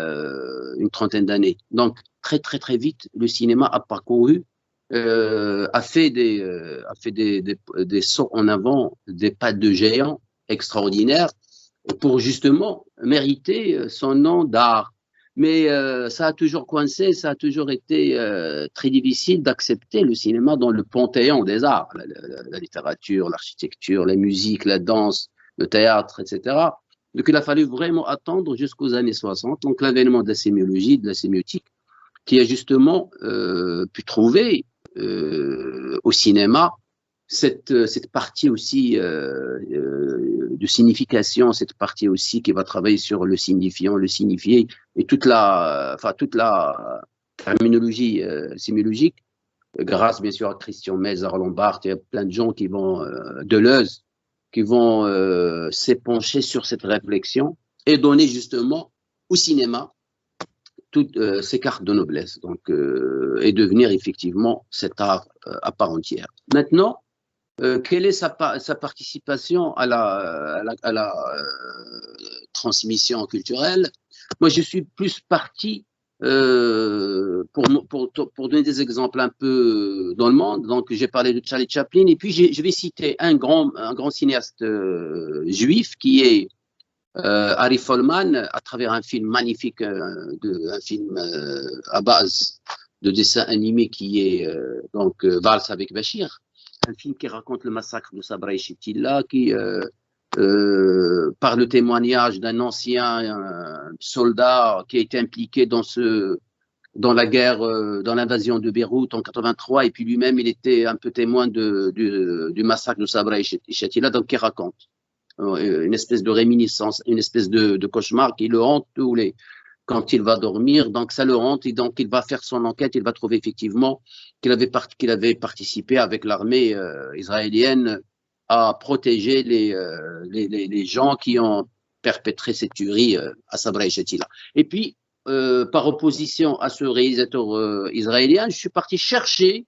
une trentaine d'années. Donc, très, très, très vite, le cinéma a parcouru, a fait des sauts en avant, des pas de géant extraordinaires pour justement mériter son nom d'art. Mais ça a toujours coincé, ça a toujours été très difficile d'accepter le cinéma dans le panthéon des arts, la littérature, l'architecture, la musique, la danse, le théâtre, etc. Donc il a fallu vraiment attendre jusqu'aux années 60, donc l'avènement de la sémiologie, de la sémiotique, qui a justement pu trouver au cinéma cette partie aussi de signification, cette partie aussi qui va travailler sur le signifiant, le signifié, et toute la terminologie sémiologique, grâce bien sûr à Christian Metz, à Roland Barthes, il y a plein de gens qui vont, Deleuze, qui vont s'épancher sur cette réflexion et donner justement au cinéma toutes ces cartes de noblesse, donc, et devenir effectivement cet art à part entière. Maintenant, quelle est sa participation à la transmission culturelle? Moi, je suis plus parti pour donner des exemples un peu dans le monde. Donc, j'ai parlé de Charlie Chaplin, et puis je vais citer un grand cinéaste juif qui est Harry Folman, à travers un film magnifique, un film à base de dessin animé qui est donc Valse avec Bachir, un film qui raconte le massacre de Sabra et Shetila, qui par le témoignage d'un ancien soldat qui a été impliqué dans la guerre, dans l'invasion de Beyrouth en 83, et puis lui-même il était un peu témoin du massacre de Sabra et Shetila, donc qui raconte une espèce de réminiscence, une espèce de cauchemar qui le hante quand il va dormir, donc ça le hante, et donc il va faire son enquête, il va trouver effectivement qu'il avait participé avec l'armée israélienne à protéger les gens qui ont perpétré cette tuerie à Sabra et Shetila. Et puis, par opposition à ce réalisateur israélien, je suis parti chercher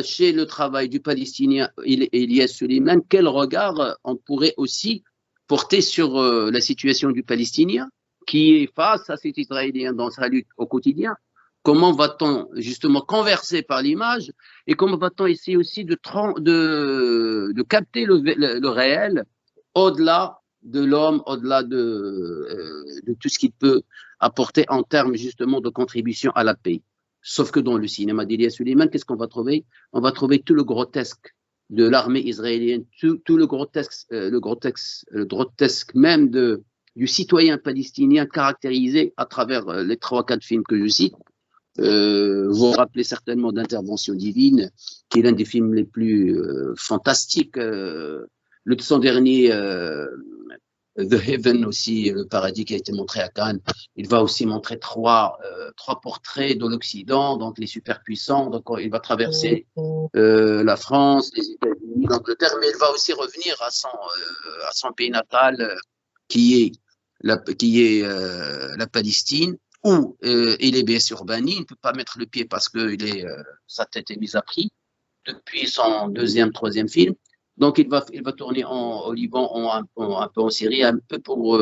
chez le travail du Palestinien Elias Suleiman, quel regard on pourrait aussi porter sur la situation du Palestinien qui est face à cet Israélien dans sa lutte au quotidien. Comment va-t-on justement converser par l'image, et comment va-t-on essayer aussi de capter le réel au-delà de l'homme, au-delà de tout ce qu'il peut apporter en termes justement de contribution à la paix. Sauf que dans le cinéma d'Elia Suleiman, qu'est-ce qu'on va trouver? On va trouver tout le grotesque de l'armée israélienne, tout le grotesque même du citoyen palestinien caractérisé à travers les 3-4 films que je cite. Vous vous rappelez certainement d'Intervention divine, qui est l'un des films les plus fantastiques. Son dernier, The Heaven aussi, le paradis qui a été montré à Cannes. Il va aussi montrer trois portraits de l'Occident, donc les superpuissants. Donc il va traverser la France, les États-Unis, l'Angleterre, mais il va aussi revenir à son pays natal, qui est la Palestine, où il est bien sûr banni. Il ne peut pas mettre le pied parce que sa tête est mise à prix depuis son 2e, 3e film. Donc, il va tourner au Liban, un peu en Syrie, un peu pour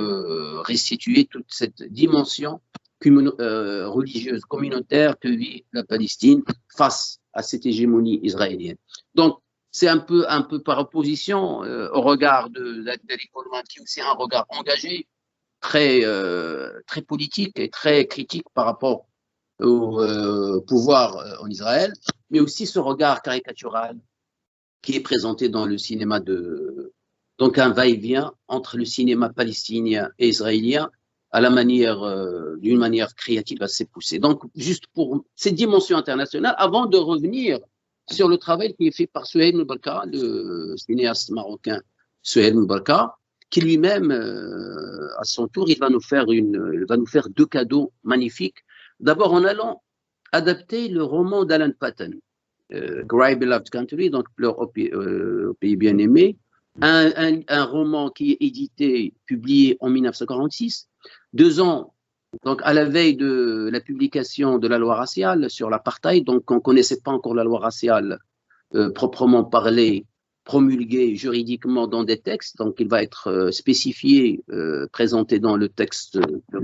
restituer toute cette dimension religieuse, communautaire que vit la Palestine face à cette hégémonie israélienne. Donc, c'est un peu par opposition au regard d'Ali Coleman, qui est aussi un regard engagé, très politique et très critique par rapport au pouvoir en Israël, mais aussi ce regard caricatural qui est présenté dans le cinéma donc un va-et-vient entre le cinéma palestinien et israélien d'une manière créative assez poussée. Donc, juste pour cette dimension internationale, avant de revenir sur le travail qui est fait par Souheil Mbarka, le cinéaste marocain Souheil Mbarka, qui lui-même, à son tour, il va nous faire 2 cadeaux magnifiques. D'abord, en allant adapter le roman d'Alan Paton, Cry Beloved Country, donc Pleure au pays bien-aimé, un roman qui est édité, publié en 1946, 2 ans, donc à la veille de la publication de la loi raciale sur l'apartheid. Donc on ne connaissait pas encore la loi raciale proprement parlée, promulguée juridiquement dans des textes. Donc il va être spécifié, présenté dans le texte de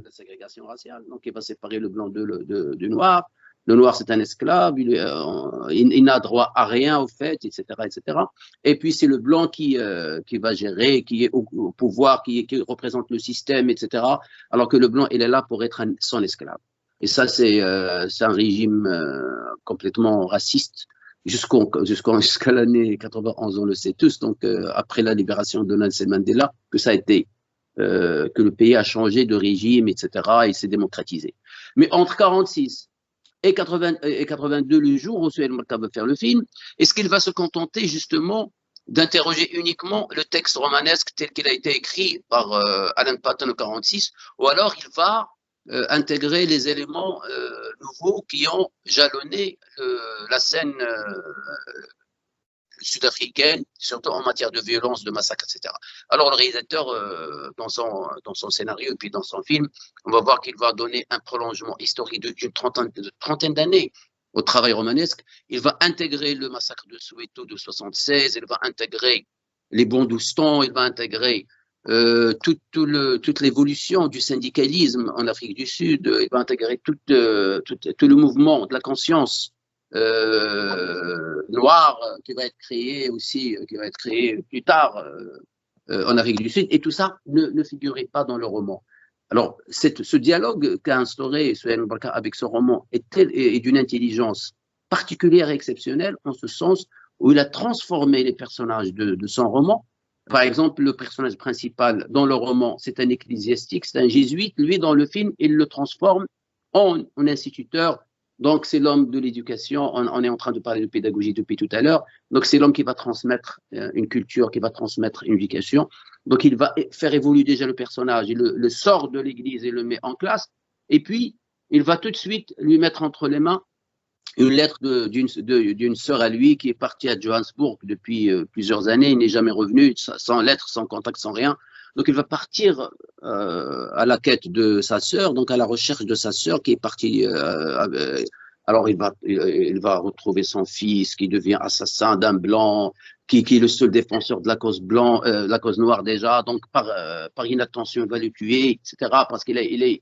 la ségrégation raciale. Donc il va séparer le blanc du noir. Le noir, c'est un esclave, il n'a droit à rien, au fait, etc., etc. Et puis, c'est le blanc qui va gérer, qui est au pouvoir, qui représente le système, etc. Alors que le blanc, il est là pour être son esclave. Et ça, c'est un régime complètement raciste jusqu'à l'année 91, on le sait tous. Donc, après la libération de Nelson Mandela, que ça a été, que le pays a changé de régime, etc., et s'est démocratisé. Mais entre 46 et 82, le jour où Souheil Mbarka va faire le film, est-ce qu'il va se contenter justement d'interroger uniquement le texte romanesque tel qu'il a été écrit par Alan Paton en 46, ou alors il va intégrer les éléments nouveaux qui ont jalonné la scène sud-africaine, surtout en matière de violence, de massacre, etc. Alors le réalisateur, dans son scénario et puis dans son film, on va voir qu'il va donner un prolongement historique d'une trentaine d'années au travail romanesque. Il va intégrer le massacre de Soweto de 76, il va intégrer les Bantoustans, il va intégrer toute l'évolution du syndicalisme en Afrique du Sud, il va intégrer tout le mouvement de la conscience noir qui va être créé aussi, qui va être créé plus tard en Afrique du Sud, et tout ça ne figurait pas dans le roman. Alors, ce dialogue qu'a instauré Souheil Mbarka avec ce roman est d'une intelligence particulière et exceptionnelle, en ce sens où il a transformé les personnages de son roman. Par exemple, le personnage principal dans le roman, c'est un ecclésiastique, c'est un jésuite. Lui, dans le film, il le transforme en instituteur. Donc, c'est l'homme de l'éducation. On est en train de parler de pédagogie depuis tout à l'heure. Donc, c'est l'homme qui va transmettre une culture, qui va transmettre une éducation. Donc, il va faire évoluer déjà le personnage. Il le sort de l'église et le met en classe. Et puis, il va tout de suite lui mettre entre les mains une lettre d'une sœur à lui qui est partie à Johannesburg depuis plusieurs années. Il n'est jamais revenu, sans lettre, sans contact, sans rien. Donc, il va partir à la quête de sa sœur, donc à la recherche de sa sœur qui est partie. Alors, il va retrouver son fils qui devient assassin d'un blanc, qui est le seul défenseur de la cause la cause noire déjà. Donc, par inattention, il va le tuer, etc. Parce qu'il est,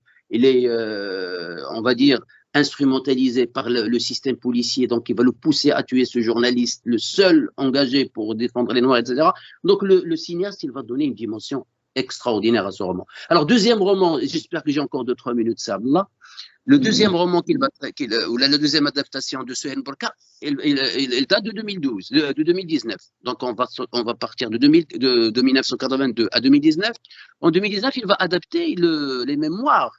on va dire, instrumentalisé par le système policier, donc il va le pousser à tuer ce journaliste, le seul engagé pour défendre les Noirs, etc. Donc le cinéaste, il va donner une dimension extraordinaire à ce roman. Alors, deuxième roman, j'espère que j'ai encore 2-3 minutes, ça, là. Le deuxième roman ou la deuxième adaptation de Suhail Burqa, il date de 2012, de 2019. Donc, on va partir de 1982 à 2019. En 2019, il va adapter les mémoires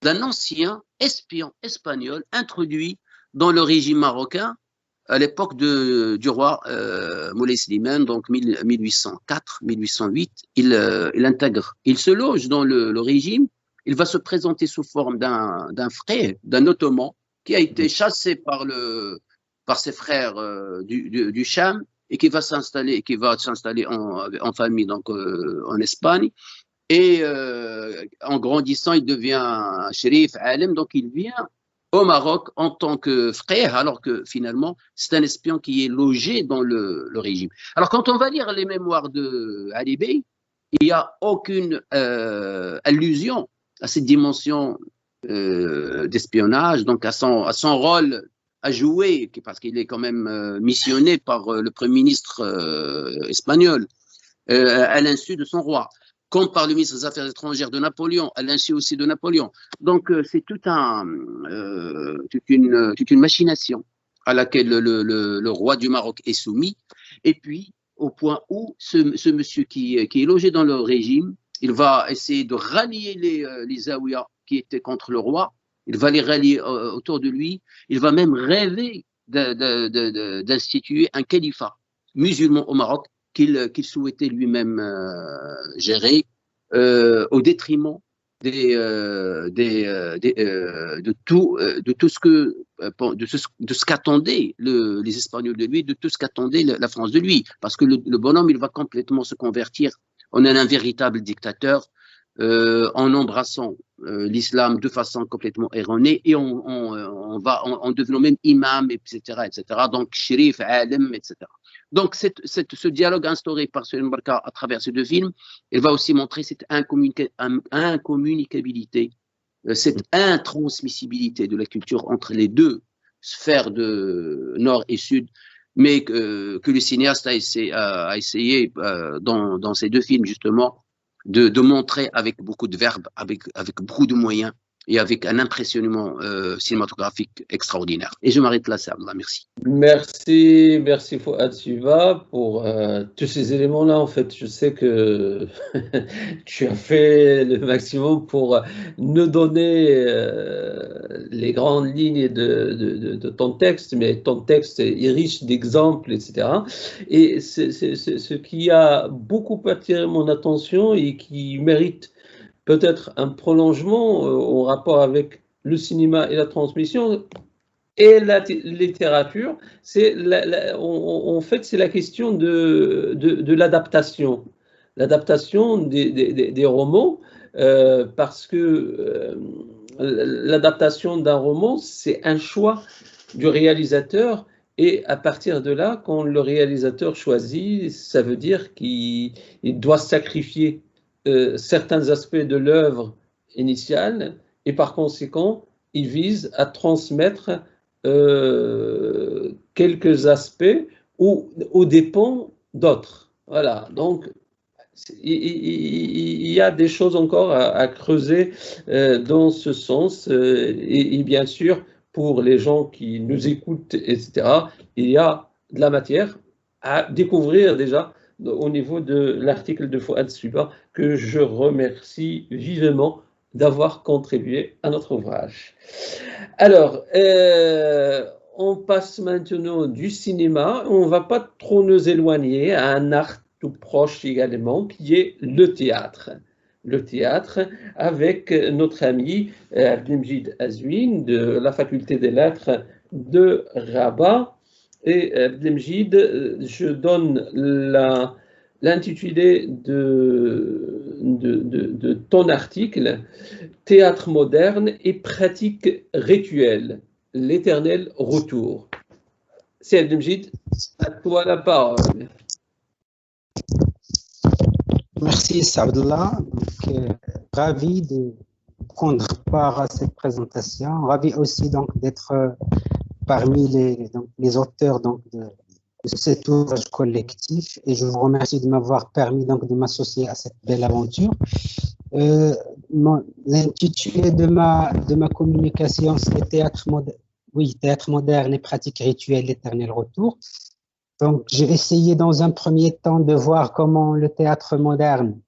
d'un ancien espion espagnol introduit dans le régime marocain à l'époque du roi Moulay Slimane, donc 1804-1808. Il intègre, il se loge dans le régime. Il va se présenter sous forme d'un frère, d'un ottoman, qui a été chassé par ses frères du Cham et qui va s'installer en famille donc en Espagne. Et en grandissant, il devient shérif, alim, donc il vient au Maroc en tant que frère, alors que finalement, c'est un espion qui est logé dans le régime. Alors, quand on va lire les mémoires de Ali Bey, il n'y a aucune allusion à cette dimension d'espionnage, donc à son rôle à jouer, parce qu'il est quand même missionné par le Premier ministre espagnol, à l'insu de son roi, comme par le ministre des Affaires étrangères de Napoléon, à l'insu aussi de Napoléon. Donc, c'est toute une machination à laquelle le roi du Maroc est soumis. Et puis, au point où ce monsieur qui est logé dans le régime, il va essayer de rallier les Zaouïas qui étaient contre le roi. Il va les rallier autour de lui. Il va même rêver d'instituer un califat musulman au Maroc qu'il souhaitait lui-même gérer au détriment de ce qu'attendaient les Espagnols de lui, de tout ce qu'attendait la France de lui. Parce que le bonhomme, il va complètement se convertir en un véritable dictateur, en embrassant l'islam de façon complètement erronée et en devenant même imam, etc., etc. Donc, shérif, alim, etc. Donc, ce dialogue instauré par Suhail Burqa à travers ces deux films, il va aussi montrer cette incommunicabilité, cette intransmissibilité de la culture entre les deux sphères de nord et sud, mais que le cinéaste a essayé dans ces deux films, justement, de montrer avec beaucoup de verbes, avec beaucoup de moyens et avec un impressionnement cinématographique extraordinaire. Et je m'arrête là, Saadallah, merci. Merci Fouad Suva pour tous ces éléments-là. En fait, je sais que tu as fait le maximum pour nous donner les grandes lignes de ton texte, mais ton texte est riche d'exemples, etc. Et ce qui a beaucoup attiré mon attention et qui mérite peut-être un prolongement au rapport avec le cinéma et la transmission et la littérature, en fait, c'est la question de l'adaptation. L'adaptation des romans, parce que l'adaptation d'un roman, c'est un choix du réalisateur. Et à partir de là, quand le réalisateur choisit, ça veut dire qu'il doit sacrifier certains aspects de l'œuvre initiale et par conséquent, il vise à transmettre quelques aspects aux dépens d'autres. Voilà, donc il y a des choses encore à creuser dans ce sens et bien sûr, pour les gens qui nous écoutent, etc., il y a de la matière à découvrir déjà au niveau de l'article de Fouad Suva, que je remercie vivement d'avoir contribué à notre ouvrage. Alors, on passe maintenant du cinéma. On ne va pas trop nous éloigner à un art tout proche également, qui est le théâtre. Le théâtre avec notre ami Abdelmjid Azouine de la faculté des lettres de Rabat. Et Abdelmjid, je donne l'intitulé de ton article, Théâtre moderne et pratique rituelle, l'éternel retour. C'est Abdelmjid, à toi la parole. Merci Saadallah. Ravi de prendre part à cette présentation. Ravi aussi donc d'être parmi les auteurs donc cet ouvrage collectif et je vous remercie de m'avoir permis donc de m'associer à cette belle aventure. L'intitulé de ma communication, c'est Théâtre moderne et pratique rituelle, l'éternel retour. Donc, j'ai essayé dans un premier temps de voir comment le théâtre moderne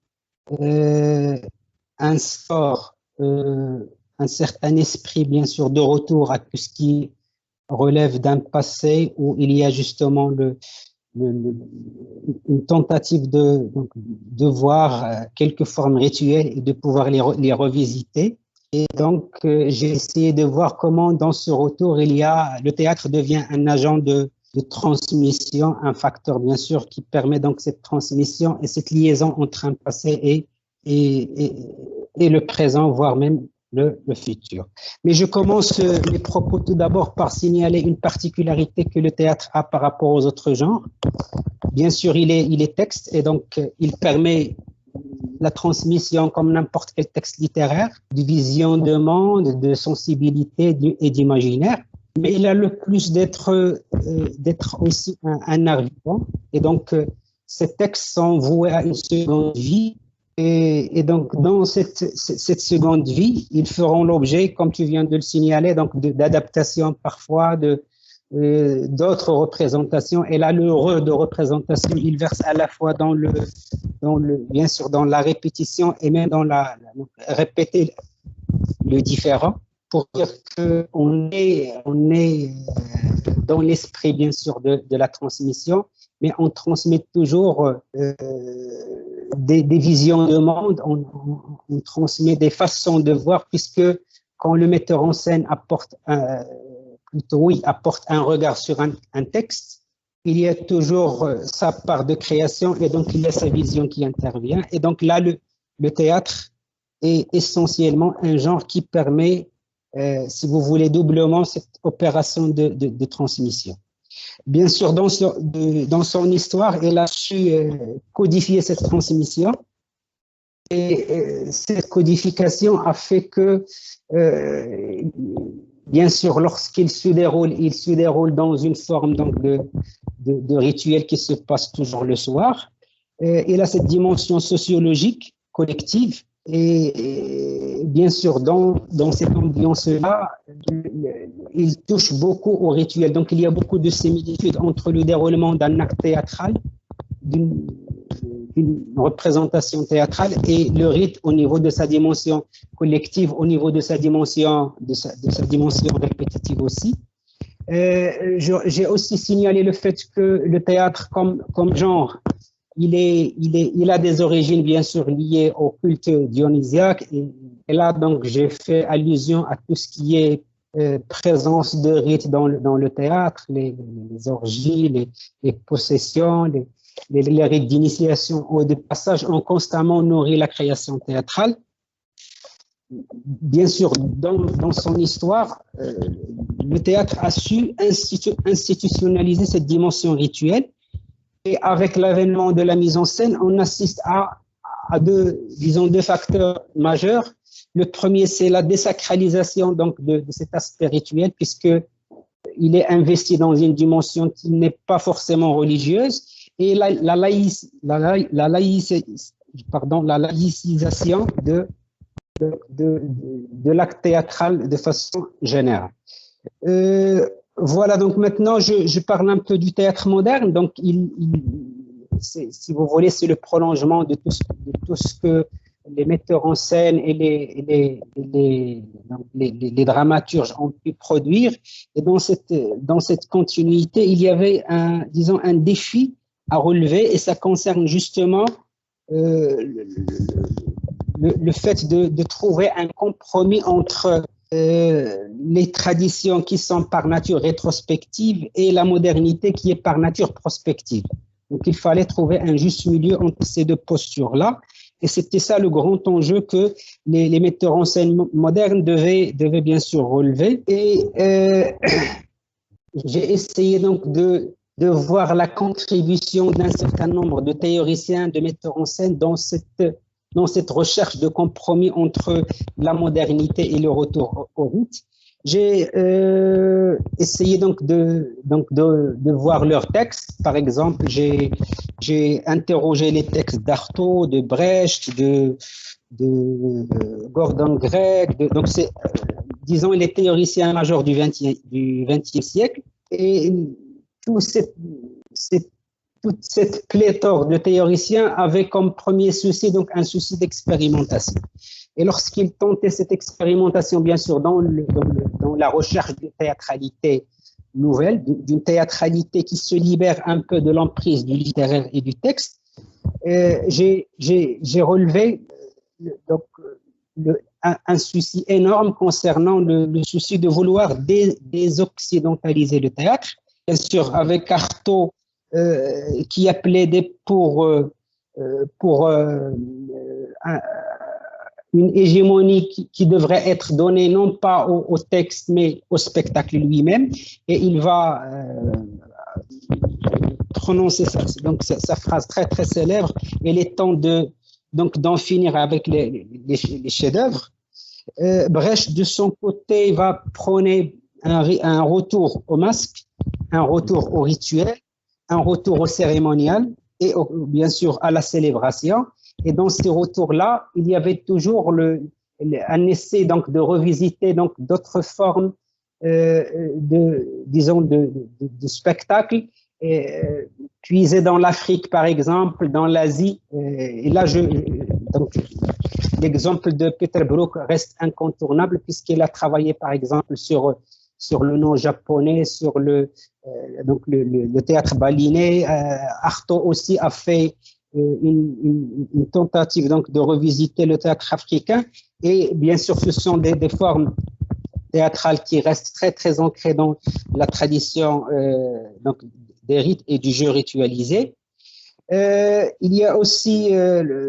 instaure un certain esprit, bien sûr, de retour à tout ce qui relève d'un passé où il y a justement une tentative de voir quelques formes rituelles et de pouvoir les revisiter. Et donc, j'ai essayé de voir comment dans ce retour, le théâtre devient un agent de transmission, un facteur bien sûr qui permet donc cette transmission et cette liaison entre un passé et le présent, voire même le futur. Mais je commence mes propos tout d'abord par signaler une particularité que le théâtre a par rapport aux autres genres. Bien sûr, il est texte et donc il permet la transmission comme n'importe quel texte littéraire, de vision de monde, de sensibilité et d'imaginaire. Mais il a le plus d'être aussi un art vivant. Et donc, ces textes sont voués à une seconde vie. Et donc, dans cette seconde vie, ils feront l'objet, comme tu viens de le signaler, donc d'adaptations parfois, d'autres représentations. Et là, le re de représentation, il verse à la fois bien sûr, dans la répétition et même dans répéter le différent, pour dire qu'on est dans l'esprit, bien sûr, de la transmission, mais on transmet toujours des visions de monde, on transmet des façons de voir, puisque quand le metteur en scène apporte un regard sur un texte, il y a toujours sa part de création et donc il y a sa vision qui intervient. Et donc là, le théâtre est essentiellement un genre qui permet, si vous voulez, doublement cette opération de transmission. Bien sûr, dans son histoire, elle a su codifier cette transmission. Et cette codification a fait que, bien sûr, lorsqu'il se déroule dans une forme donc, de rituel qui se passe toujours le soir. Il a cette dimension sociologique, collective. Et bien sûr, dans cette ambiance-là, il touche beaucoup au rituel. Donc, il y a beaucoup de similitudes entre le déroulement d'un acte théâtral, d'une représentation théâtrale, et le rite au niveau de sa dimension collective, au niveau de sa dimension répétitive aussi. J'ai aussi signalé le fait que le théâtre comme genre, il a des origines bien sûr liées au culte dionysiaque et là donc j'ai fait allusion à tout ce qui est présence de rites dans le théâtre, les orgies, les possessions, les rites d'initiation ou de passage ont constamment nourri la création théâtrale. Bien sûr, dans son histoire, le théâtre a su institutionnaliser cette dimension rituelle. Et avec l'avènement de la mise en scène, on assiste à deux facteurs majeurs. Le premier, c'est la désacralisation donc de cet aspect rituel, puisque il est investi dans une dimension qui n'est pas forcément religieuse, et la laïcisation de l'acte théâtral de façon générale. Voilà, donc maintenant, je parle un peu du théâtre moderne. Donc, si vous voulez, c'est le prolongement de tout ce que les metteurs en scène et les dramaturges ont pu produire. Et dans cette continuité, il y avait un défi à relever, et ça concerne justement le fait de trouver un compromis entre les traditions qui sont par nature rétrospectives et la modernité qui est par nature prospective. Donc, il fallait trouver un juste milieu entre ces deux postures-là. Et c'était ça le grand enjeu que les metteurs en scène modernes devaient bien sûr relever. Et j'ai essayé donc de voir la contribution d'un certain nombre de théoriciens, de metteurs en scène dans cette recherche de compromis entre la modernité et le retour au rite. J'ai essayé donc de voir leurs textes. Par exemple, j'ai interrogé les textes d'Artaud, de Brecht, de Gordon Gregg. Donc c'est, disons, les théoriciens majeurs du XXe siècle. Et toute cette pléthore de théoriciens avait comme premier souci donc un souci d'expérimentation. Et lorsqu'ils tentaient cette expérimentation, bien sûr, dans la recherche de théâtralité nouvelle, d'une théâtralité qui se libère un peu de l'emprise du littéraire et du texte, j'ai relevé donc, un souci énorme concernant le souci de vouloir désoccidentaliser le théâtre. Bien sûr, avec Artaud, qui a plaidé pour une hégémonie qui devrait être donnée non pas au texte mais au spectacle lui-même, et il va prononcer sa phrase très très célèbre: il est temps d'en finir avec les chefs-d'œuvre. Brecht de son côté va prôner un retour au masque, un retour au rituel, un retour au cérémonial et bien sûr à la célébration. Et dans ces retours-là, il y avait toujours un essai donc de revisiter donc d'autres formes de spectacle, puisé dans l'Afrique par exemple, dans l'Asie. Et là, donc l'exemple de Peter Brook reste incontournable puisqu'il a travaillé par exemple sur le nom japonais, sur le théâtre balinais. Artaud aussi a fait une tentative donc de revisiter le théâtre africain, et bien sûr ce sont des formes théâtrales qui restent très très ancrées dans la tradition donc des rites et du jeu ritualisé. Il y a aussi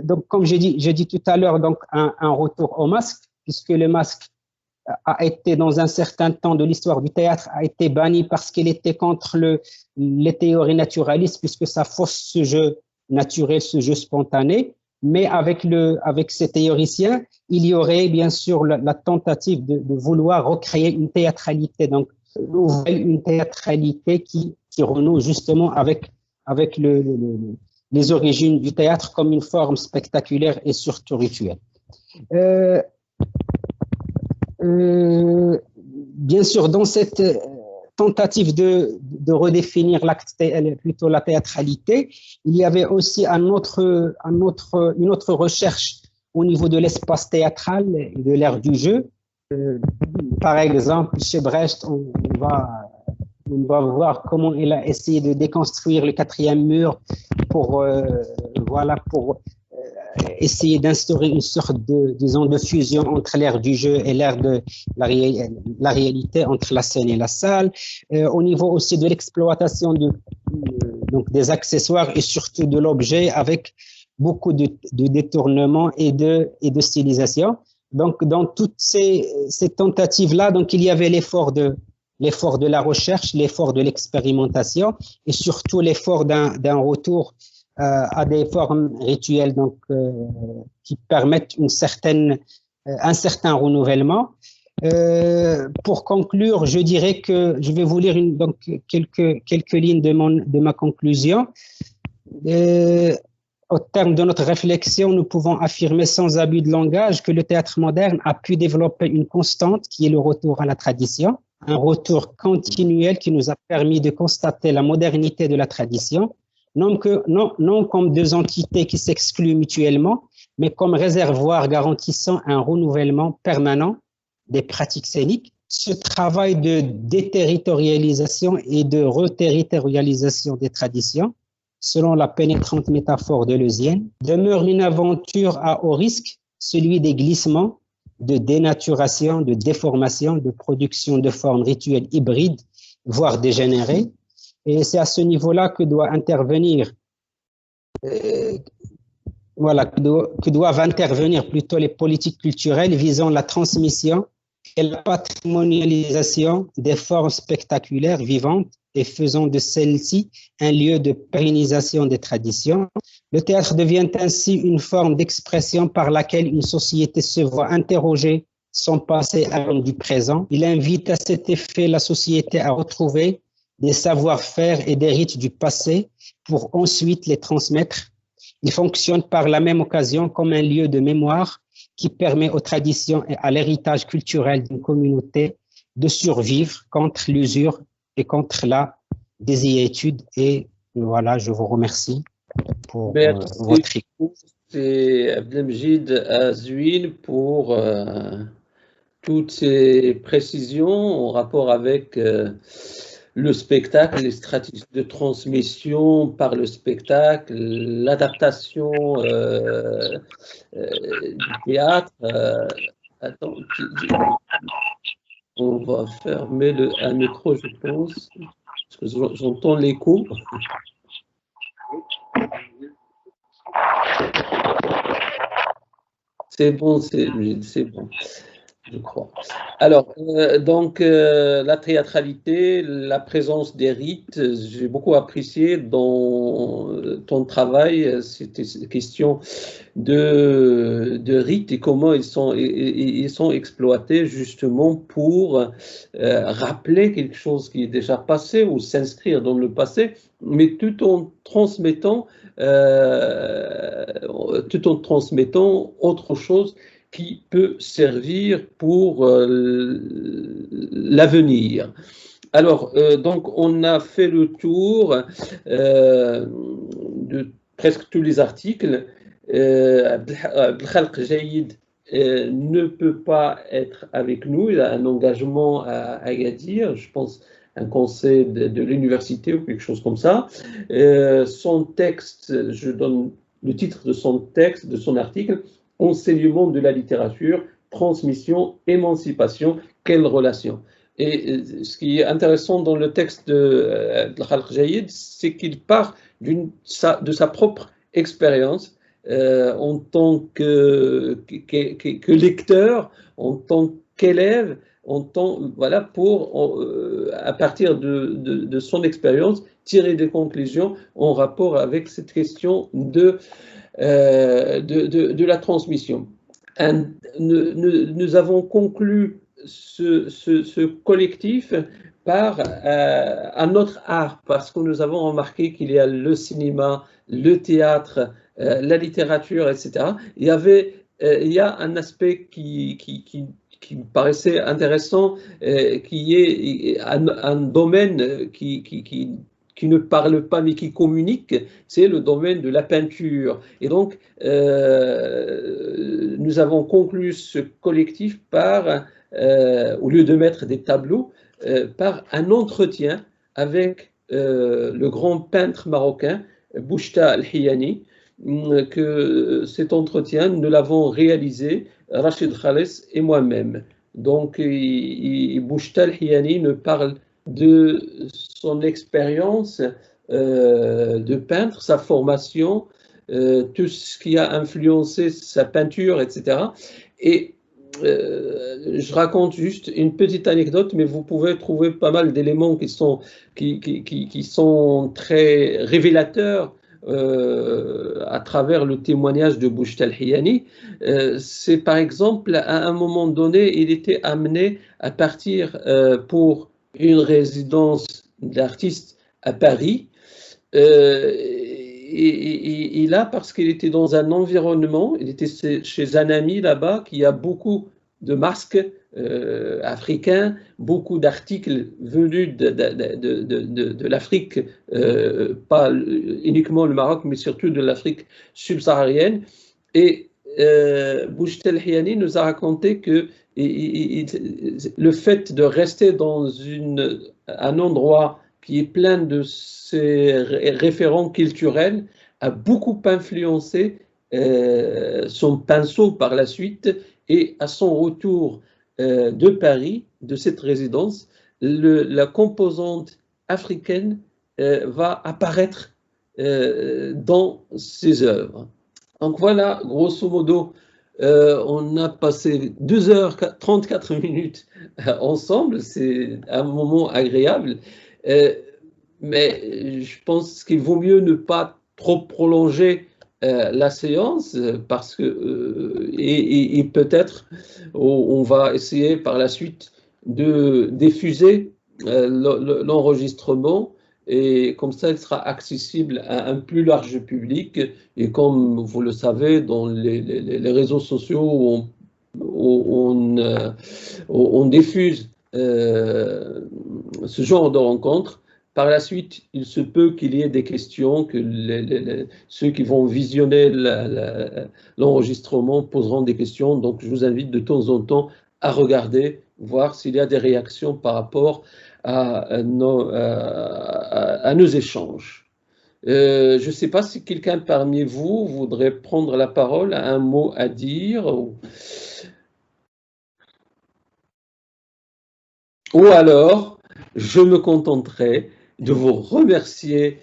donc comme j'ai dit tout à l'heure, donc un retour au masque, puisque le masque a été dans un certain temps de l'histoire du théâtre a été banni parce qu'il était contre les théories naturalistes, puisque ça fausse ce jeu naturel, ce jeu spontané. Mais avec ces théoriciens, il y aurait bien sûr la tentative de vouloir recréer une théâtralité, donc une théâtralité qui renoue justement avec les origines du théâtre comme une forme spectaculaire et surtout rituelle. Bien sûr, dans cette tentative de redéfinir plutôt la théâtralité, il y avait aussi une autre recherche au niveau de l'espace théâtral et de l'ère du jeu. Par exemple, chez Brecht, on va voir comment il a essayé de déconstruire le quatrième mur pour essayer d'instaurer une sorte de fusion entre l'ère du jeu et l'ère de la réalité, entre la scène et la salle. Au niveau aussi de l'exploitation donc des accessoires et surtout de l'objet, avec beaucoup de détournements et de stylisation. Donc, dans toutes ces tentatives-là, donc il y avait l'effort de la recherche, l'effort de l'expérimentation et surtout l'effort d'un retour à des formes rituelles donc qui permettent un certain renouvellement. Pour conclure, je dirais que je vais vous lire donc quelques lignes de ma conclusion. Au terme de notre réflexion, nous pouvons affirmer sans abus de langage que le théâtre moderne a pu développer une constante qui est le retour à la tradition, un retour continuel qui nous a permis de constater la modernité de la tradition, non comme deux entités qui s'excluent mutuellement, mais comme réservoir garantissant un renouvellement permanent des pratiques scéniques. Ce travail de déterritorialisation et de reterritorialisation des traditions, selon la pénétrante métaphore deleuzienne, demeure une aventure à haut risque, celui des glissements, de dénaturation, de déformation, de production de formes rituelles hybrides, voire dégénérées. Et c'est à ce niveau-là que doit intervenir, que doivent intervenir plutôt les politiques culturelles visant la transmission et la patrimonialisation des formes spectaculaires vivantes et faisant de celles-ci un lieu de pérennisation des traditions. Le théâtre devient ainsi une forme d'expression par laquelle une société se voit interrogée son passé avant du présent. Il invite à cet effet la société à retrouver des savoir-faire et des rites du passé pour ensuite les transmettre. Il fonctionne par la même occasion comme un lieu de mémoire qui permet aux traditions et à l'héritage culturel d'une communauté de survivre contre l'usure et contre la désuétude. Et voilà, je vous remercie pour votre écoute. C'est Abdelmjid Azouine pour toutes ces précisions en rapport avec le spectacle, les stratégies de transmission par le spectacle, l'adaptation du théâtre. Attends, on va fermer un micro, je pense, parce que j'entends l'écho. C'est bon, c'est bon, je crois. Alors, la théâtralité, la présence des rites, j'ai beaucoup apprécié dans ton travail, c'était question de rites et comment ils sont exploités justement pour rappeler quelque chose qui est déjà passé ou s'inscrire dans le passé, mais tout en transmettant autre chose qui peut servir pour l'avenir. Alors, donc, on a fait le tour de presque tous les articles. Abdelkhalq Jaïd ne peut pas être avec nous, il a un engagement à Agadir, je pense un conseil de l'université ou quelque chose comme ça. Son texte, je donne le titre de son texte, de son article, Enseignement de la littérature, transmission, émancipation, quelle relation? Et ce qui est intéressant dans le texte de Khalq Jaïd, c'est qu'il part de sa propre expérience en tant que lecteur, en tant qu'élève, voilà, pour, à partir de son expérience, tirer des conclusions en rapport avec cette question de la transmission. Nous avons conclu ce collectif par un autre art, parce que nous avons remarqué qu'il y a le cinéma, le théâtre, la littérature, etc. Il y a un aspect qui me paraissait intéressant, qui est un domaine qui ne parle pas mais qui communique, c'est le domaine de la peinture. Et donc, nous avons conclu ce collectif par, au lieu de mettre des tableaux, par un entretien avec le grand peintre marocain, Bouchta Al-Hiyani, que cet entretien, nous l'avons réalisé, Rachid Khalès et moi-même. Donc, Bouchta Al-Hiyani nous parle de son expérience de peintre, sa formation, tout ce qui a influencé sa peinture, etc. Et je raconte juste une petite anecdote, mais vous pouvez trouver pas mal d'éléments qui sont très révélateurs à travers le témoignage de Bouchta Al-Hiyani. C'est par exemple, à un moment donné, il était amené à partir pour une résidence d'artiste à Paris. Et là, parce qu'il était dans un environnement, il était chez un ami là-bas qui a beaucoup de masques africains, beaucoup d'articles venus de l'Afrique, pas uniquement le Maroc, mais surtout de l'Afrique subsaharienne. Et Bouchta Al-Hiyani nous a raconté que le fait de rester dans un endroit qui est plein de ces référents culturels a beaucoup influencé son pinceau par la suite, et à son retour de Paris, de cette résidence, la composante africaine va apparaître dans ses œuvres. Donc voilà, grosso modo, on a passé 2h34 ensemble, c'est un moment agréable, mais je pense qu'il vaut mieux ne pas trop prolonger la séance parce que et peut-être on va essayer par la suite de diffuser l'enregistrement et comme ça il sera accessible à un plus large public et comme vous le savez dans les réseaux sociaux on diffuse ce genre de rencontres. Par la suite, il se peut qu'il y ait des questions, que ceux qui vont visionner l'enregistrement poseront des questions. Donc, je vous invite de temps en temps à regarder, voir s'il y a des réactions par rapport à nos échanges. Je ne sais pas si quelqu'un parmi vous voudrait prendre la parole, a un mot à dire. Ou alors, je me contenterai de vous remercier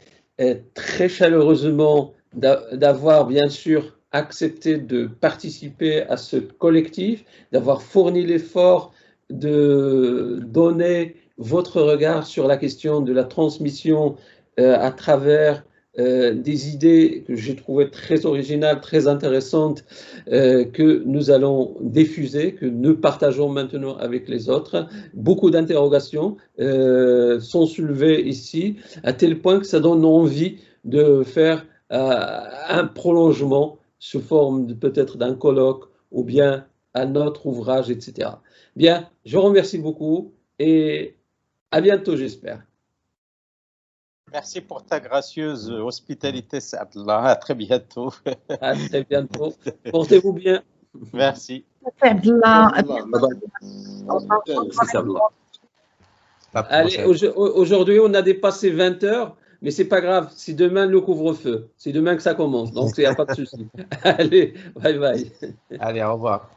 très chaleureusement d'avoir bien sûr accepté de participer à ce collectif, d'avoir fourni l'effort de donner votre regard sur la question de la transmission à travers des idées que j'ai trouvées très originales, très intéressantes, que nous allons diffuser, que nous partageons maintenant avec les autres. Beaucoup d'interrogations sont soulevées ici, à tel point que ça donne envie de faire un prolongement sous forme peut-être d'un colloque ou bien un autre ouvrage, etc. Bien, je vous remercie beaucoup et à bientôt, j'espère. Merci pour ta gracieuse hospitalité, Saadallah. À très bientôt. À très bientôt. Portez-vous bien. Merci. Allez, aujourd'hui, on a dépassé 20 heures, mais c'est pas grave. C'est demain le couvre-feu. C'est demain que ça commence. Donc, il n'y a pas de souci. Allez, bye bye. Allez, au revoir.